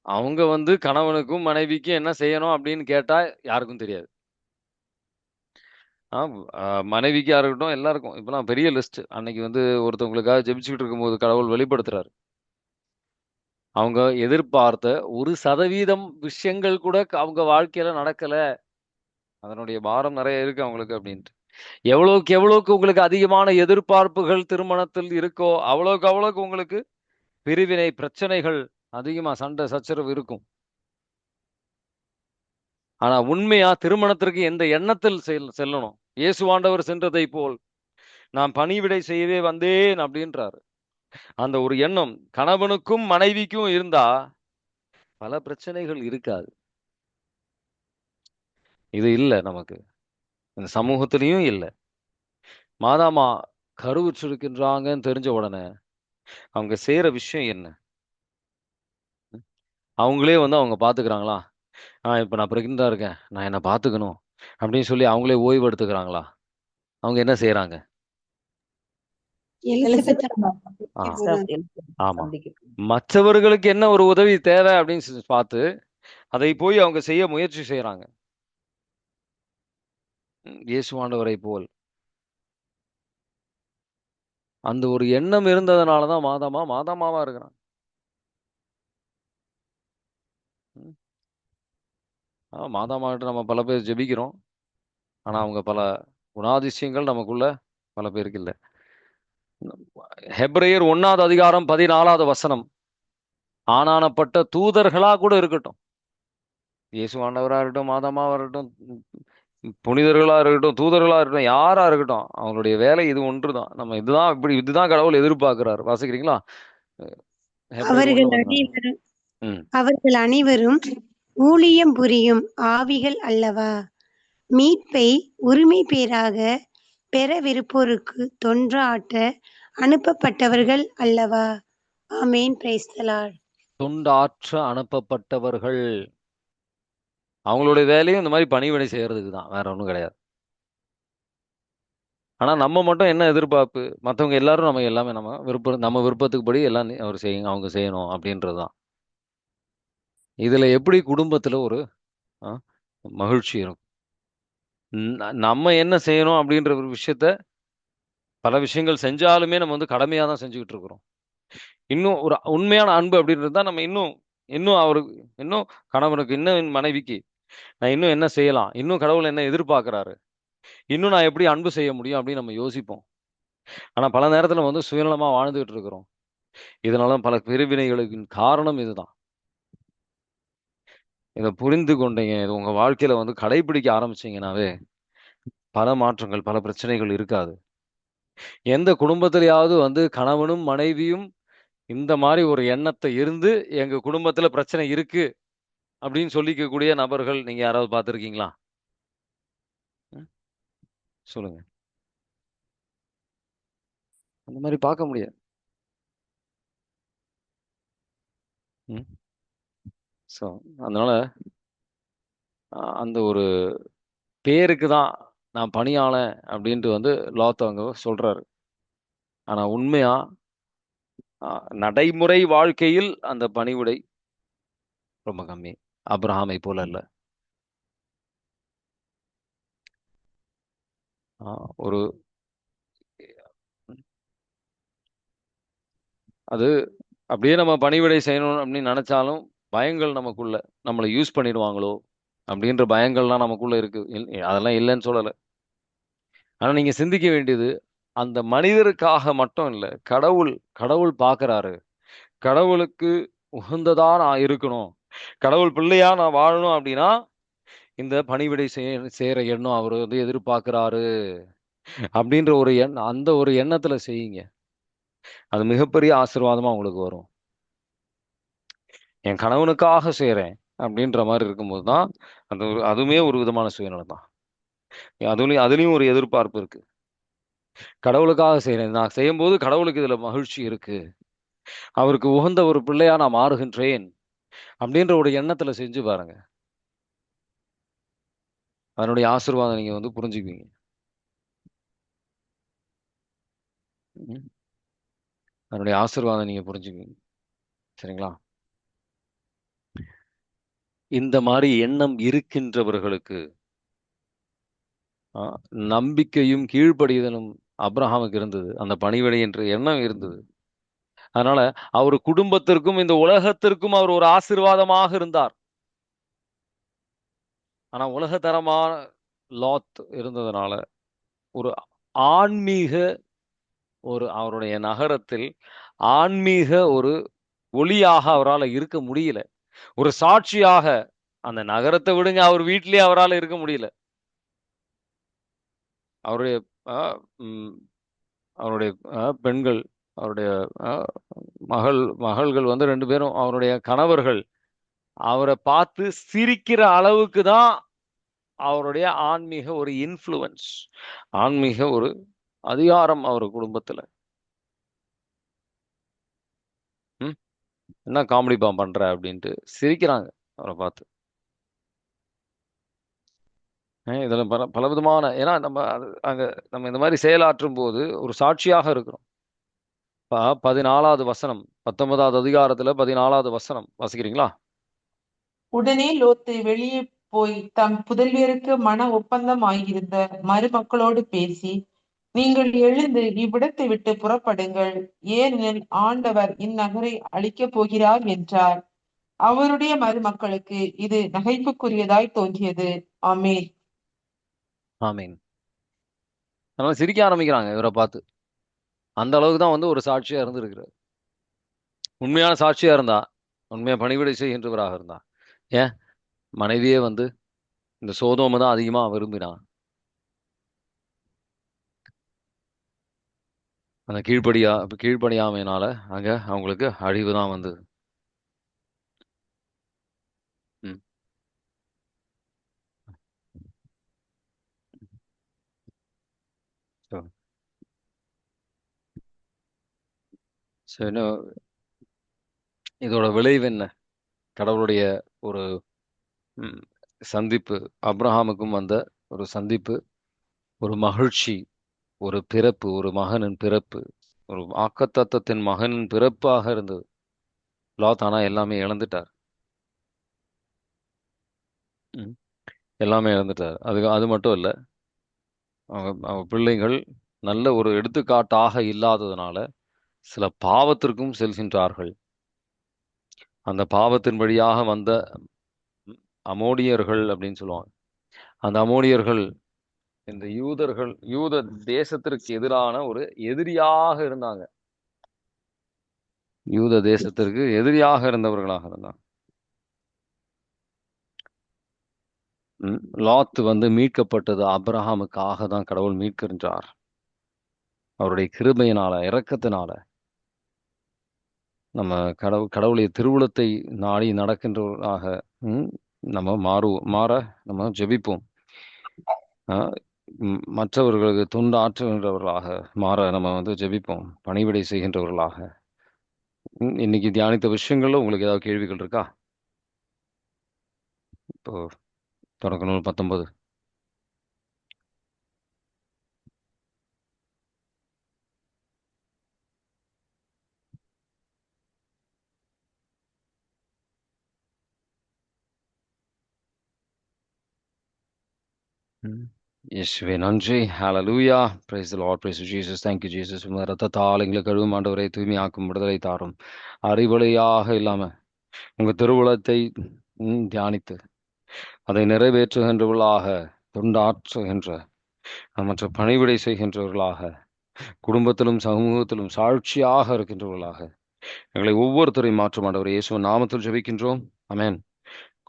அவங்க வந்து கணவனுக்கும் மனைவிக்கும் என்ன செய்யணும் அப்படின்னு கேட்டா யாருக்கும் தெரியாது. மனைவிக்கா இருக்கட்டும், எல்லாருக்கும் இப்பெல்லாம் பெரிய லிஸ்ட். அன்னைக்கு வந்து ஒருத்தவங்களுக்காக ஜெபிச்சுக்கிட்டு இருக்கும்போது கடவுள் வெளிப்படுத்துறாரு. அவங்க எதிர்பார்த்த 1% விஷயங்கள் கூட அவங்க வாழ்க்கையில நடக்கல. அதனுடைய பாரம் நிறைய இருக்கு அவங்களுக்கு அப்படின்ட்டு. எவ்வளவுக்கு உங்களுக்கு அதிகமான எதிர்பார்ப்புகள் திருமணத்தில் இருக்கோ, அவ்வளவுக்கு உங்களுக்கு பிரிவினை பிரச்சனைகள் அதிகமா, சண்டை சச்சரவு இருக்கும். ஆனா உண்மையா திருமணத்திற்கு எந்த எண்ணத்தில் செல்லணும்? இயேசு ஆண்டவர் சென்றதை போல் நான் பணிவிடை செய்யவே வந்தேன் அப்படின்றாரு. அந்த ஒரு எண்ணம் கணவனுக்கும் மனைவிக்கும் இருந்தா பல பிரச்சனைகள் இருக்காது. இது இல்ல நமக்கு, இந்த சமூகத்திலையும் இல்ல. மாதாமா கருவுற்றிருக்கின்றாங்கன்னு தெரிஞ்ச உடனே அவங்க செய்யற விஷயம் என்ன? அவங்களே வந்து அவங்க பாத்துக்கிறாங்களா? இப்ப நான் பிரெக்னண்டா இருக்கேன், நான் என்ன பாத்துக்கணும் அப்படின்னு சொல்லி அவங்களே ஓய்வு எடுத்துக்கிறாங்களா? அவங்க என்ன செய்யறாங்க? ஆமா, மற்றவர்களுக்கு என்ன ஒரு உதவி தேவை அப்படின்னு பார்த்து அதை போய் அவங்க செய்ய முயற்சி செய்யறாங்க. இயேசுவாண்டவரை போல் அந்த ஒரு எண்ணம் இருந்ததுனாலதான் மாதாமாவா இருக்கிறான். மாதாமாவிட்ட நம்ம பல பேர் ஜெபிக்கிறோம். ஆனா அவங்க பல குணாதிசயங்கள் நமக்குள்ள பல பேருக்கு இல்லை. ஹெப்ரேயர் 1வது அதிகாரம் 14வது வசனம், ஆனானப்பட்ட தூதர்களா கூட இருக்கட்டும், இயேசு ஆண்டவரா இருக்கட்டும், மாதாமாவா இருக்கட்டும், புனிதர்களா இருக்கட்டும், தூதர்களா இருக்கட்டும், யாரா இருக்கட்டும், அவங்களுடைய வேலை இது ஒன்றுதான். நம்ம இதுதான் கடவுள் எதிர்பார்க்கிறார். வாசிக்கிறீங்களா? ஹெப்ரேயர் 1 அவர்கள் 14. அனைவரும் ம். அவர்கள் அனைவரும் ஊழியம் புரியும் ஆவிகள் அல்லவா? மீட்பை உரிமை பேராக பெறவிருப்போருக்கு தொன்றாற்ற அனுப்பப்பட்டவர்கள் அல்லவா? ஆமென். Praise the lord. தொண்டாற்ற அனுப்பப்பட்டவர்கள். அவங்களுடைய வேலையும் இந்த மாதிரி பணிவிடை செய்யறதுக்கு தான், வேற ஒன்றும் கிடையாது. ஆனா நம்ம மட்டும் என்ன எதிர்பார்ப்பு? மற்றவங்க எல்லாரும் நம்ம எல்லாமே நம்ம விருப்பத்துக்கு படி எல்லாம் அவர் செய்யுங்க, அவங்க செய்யணும் அப்படின்றதுதான். இதுல எப்படி குடும்பத்துல ஒரு ஆ, மகிழ்ச்சி இருக்கும்? நம்ம என்ன செய்யணும் அப்படின்ற ஒரு விஷயத்த பல விஷயங்கள் செஞ்சாலுமே நம்ம வந்து கடமையா தான் செஞ்சுக்கிட்டு இருக்கிறோம். இன்னும் ஒரு உண்மையான அன்பு அப்படின்றது தான் நம்ம இன்னும் இன்னும் அவருக்கு இன்னும் கணவனுக்கு இன்னும் என் மனைவிக்கு நான் இன்னும் என்ன செய்யலாம், இன்னும் கடவுள் என்ன எதிர்பார்க்கறாரு, இன்னும் நான் எப்படி அன்பு செய்ய முடியும் அப்படின்னு நம்ம யோசிப்போம். ஆனா பல நேரத்துல வந்து சுயநலமா வாழ்ந்துகிட்டு இருக்கிறோம். இதனால பல பிரிவினைகளுக்கு காரணம் இதுதான். இதை புரிந்து கொண்டீங்க, இது உங்க வாழ்க்கையில வந்து கடைபிடிக்க ஆரம்பிச்சீங்கன்னாவே பல மாற்றங்கள், பல பிரச்சனைகள் இருக்காது. எந்த குடும்பத்திலயாவது வந்து கணவனும் மனைவியும் இந்த மாதிரி ஒரு எண்ணத்தை இருந்து எங்க குடும்பத்துல பிரச்சனை இருக்கு அப்படின்னு சொல்லிக்கக்கூடிய நபர்கள் நீங்க யாராவது பார்த்திருக்கீங்களா? ம், சொல்லுங்க. அந்த மாதிரி பார்க்க முடியாது. ம். ஸோ அதனால அந்த ஒரு பேருக்கு தான் நான் பணியாளன் அப்படின்ட்டு வந்து லாத் அங்க சொல்றாரு. ஆனா உண்மையா நடைமுறை வாழ்க்கையில் அந்த பணிவிடை ரொம்ப கம்மி. அப்ரஹாமை போல இல்ல. ஒரு அது அப்படியே நம்ம பணிவிடை செய்யணும் அப்படின்னு நினைச்சாலும் பயங்கள் நமக்குள்ள, நம்மளை யூஸ் பண்ணிடுவாங்களோ அப்படின்ற பயங்கள்லாம் நமக்குள்ள இருக்கு. அதெல்லாம் இல்லைன்னு சொல்லலை. ஆனா நீங்க சிந்திக்க வேண்டியது அந்த மனிதருக்காக மட்டும் இல்ல, கடவுள் கடவுள் பார்க்கறாரு. கடவுளுக்கு உகந்ததா நான் இருக்கணும், கடவுள் பிள்ளையா நான் வாழணும் அப்படின்னா இந்த பணிவிடை செய்யற எண்ணம் அவர் வந்து எதிர்பார்க்கிறாரு அப்படின்ற ஒரு அந்த ஒரு எண்ணத்துல செய்யுங்க. அது மிகப்பெரிய ஆசீர்வாதமா உங்களுக்கு வரும். என் கணவனுக்காக செய்றேன் அப்படின்ற மாதிரி இருக்கும்போது தான் அதுவுமே ஒரு விதமான சுயநலம் தான். அதுலயும் ஒரு எதிர்பார்ப்பு இருக்கு. கடவுளுக்காக செய்றேன், நான் செய்யும்போது கடவுளுக்கு இதுல மகிழ்ச்சி இருக்கு, அவருக்கு உகந்த ஒரு பிள்ளையா நான் மாறுகின்றேன் அப்படின்ற ஒரு எண்ணத்துல செஞ்சு பாருங்க. அதனுடைய ஆசீர்வாதம் நீங்க வந்து புரிஞ்சுக்குவீங்க. ம். அதனுடைய ஆசீர்வாதம் நீங்க புரிஞ்சுக்குவீங்க. சரிங்களா? இந்த மாதிரி எண்ணம் இருக்கின்றவர்களுக்கு ஆ, நம்பிக்கையும் கீழ்ப்படிதலும் அப்ரஹாமுக்கு இருந்தது. அந்த பணிவிடை என்ற எண்ணம் இருந்தது. அதனால அவர் குடும்பத்திற்கும் இந்த உலகத்திற்கும் அவர் ஒரு ஆசீர்வாதமாக இருந்தார். ஆனா உலகத்தரமான லாத் இருந்ததுனால ஒரு ஆன்மீக அவருடைய நகரத்தில் ஆன்மீக ஒரு ஒளியாக அவரால் இருக்க முடியல. ஒரு சாட்சியாக அந்த நகரத்தை விடுங்க, அவர் வீட்டிலேயே அவரால் இருக்க முடியல. அவருடைய ஆ, ம், அவருடைய பெண்கள், அவருடைய ஆ, மகள்கள் வந்து 2 பேரும் அவருடைய கணவர்கள் அவரை பார்த்து சிரிக்கிற அளவுக்கு தான் அவருடைய ஆன்மீக ஒரு இன்ஃப்ளூயன்ஸ், ஆன்மீக ஒரு அதிகாரம் அவர் குடும்பத்துல. ம், என்ன காமெடி பண்ற அப்படின்ட்டு சிரிக்கிறாங்க அவரை பார்த்து. இதுல பல விதமான, ஏன்னா நம்ம அங்க நம்ம இந்த மாதிரி செயலாற்றும் போது ஒரு சாட்சியாக இருக்கிறோம். 14வது வசனம், 19வது அதிகாரத்துல 14வது வசனம் வாசிக்கிறீங்களா? உடனே லோத்து வெளியே போய் தம் புதல்வியருக்கு மன ஒப்பந்தம் ஆகியிருந்த மருமக்களோடு பேசி, நீங்கள் எழுந்து இவ்விடத்தை விட்டு புறப்படுங்கள், ஏனெனில் ஆண்டவர் இந்நகரை அழிக்கப் போகிறார் என்றார். அவருடைய மருமக்களுக்கு இது நகைப்புக்குரியதாய் தோன்றியது. ஆமென். ஆமீன். அதனால சிரிக்க ஆரம்பிக்கிறாங்க இவரை பார்த்து. அந்த அளவுக்கு தான் வந்து ஒரு சாட்சியா இருந்திருக்கிறார். உண்மையான சாட்சியா இருந்தா, உண்மையா பணிவிடை செய்கின்றவராக இருந்தா, ஏன் மனைவியே வந்து இந்த சோதோமை தான் அதிகமா விரும்பினான். அந்த கீழ்ப்படியாமையினால அங்க அவங்களுக்கு அழிவு தான் வந்தது. ம். So, இன்னும் இதோட விளைவு என்ன? கடவுளுடைய ஒரு சந்திப்பு, அப்ரஹாமுக்கும் வந்த ஒரு சந்திப்பு, ஒரு மகிழ்ச்சி, ஒரு பிறப்பு, ஒரு மகனின் பிறப்பு, ஒரு வாக்குத்தத்தத்தின் மகனின் பிறப்பாக இருந்தது. லாத் ஆனா எல்லாமே இழந்துட்டார். ம். எல்லாமே இழந்துட்டார். அது மட்டும் இல்லை, அவங்க பிள்ளைகள் நல்ல ஒரு எடுத்துக்காட்டாக இல்லாததுனால சில பாவத்திற்கும் செல்கின்றார்கள். அந்த பாவத்தின் வழியாக வந்த அமோனியர்கள் அப்படின்னு சொல்லுவாங்க. அந்த அமோனியர்கள் இந்த யூத தேசத்திற்கு எதிரான ஒரு எதிரியாக இருந்தாங்க. யூத தேசத்திற்கு எதிரியாக இருந்தவர்களாக இருந்தாங்க. லாத் வந்து மீட்கப்பட்டது அப்ரஹாமுக்காக தான் கடவுள் மீட்கின்றார். அவருடைய கிருபையினால, இரக்கத்தினால நம்ம கடவுளுடைய திருவுளத்தை நாடி நடக்கின்றவர்களாக நம்ம மாற நம்ம ஜெபிப்போம். மற்றவர்களுக்கு தொண்டு ஆற்றுகின்றவர்களாக மாற நம்ம வந்து ஜெபிப்போம், பணிவிடை செய்கின்றவர்களாக. இன்னைக்கு தியானித்த விஷயங்கள்ல உங்களுக்கு ஏதாவது கேள்விகள் இருக்கா? இப்போ தொடக்க நூல் 19. இயேசுவே நன்றி. ஹalleluya. praise the Lord, praise Jesus. thank you Jesus. உமது இரத்தத்தால் எங்களை கழுவும் ஆண்டவரை, தூய்மையாக்கும், விடுதலை தாரும். அறிவொளியாக இல்லாம உங்க திருவுளத்தை தியானித்து அதை நிறைவேற்றுகின்றவர்களாக, தொண்டாற்றுகின்ற, மற்ற பணிவிடை செய்கின்றவர்களாக, குடும்பத்திலும் சமூகத்திலும் சாட்சியாக இருக்கின்றவர்களாக எங்களை ஒவ்வொருத்தரையும் மாற்றும் ஆண்டவரை இயேசுவின் நாமத்தில் ஜெபிக்கின்றோம். ஆமென்.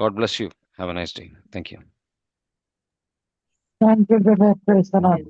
God bless you. Have a nice day. Thank you. Thank you, brother. Praise the Lord.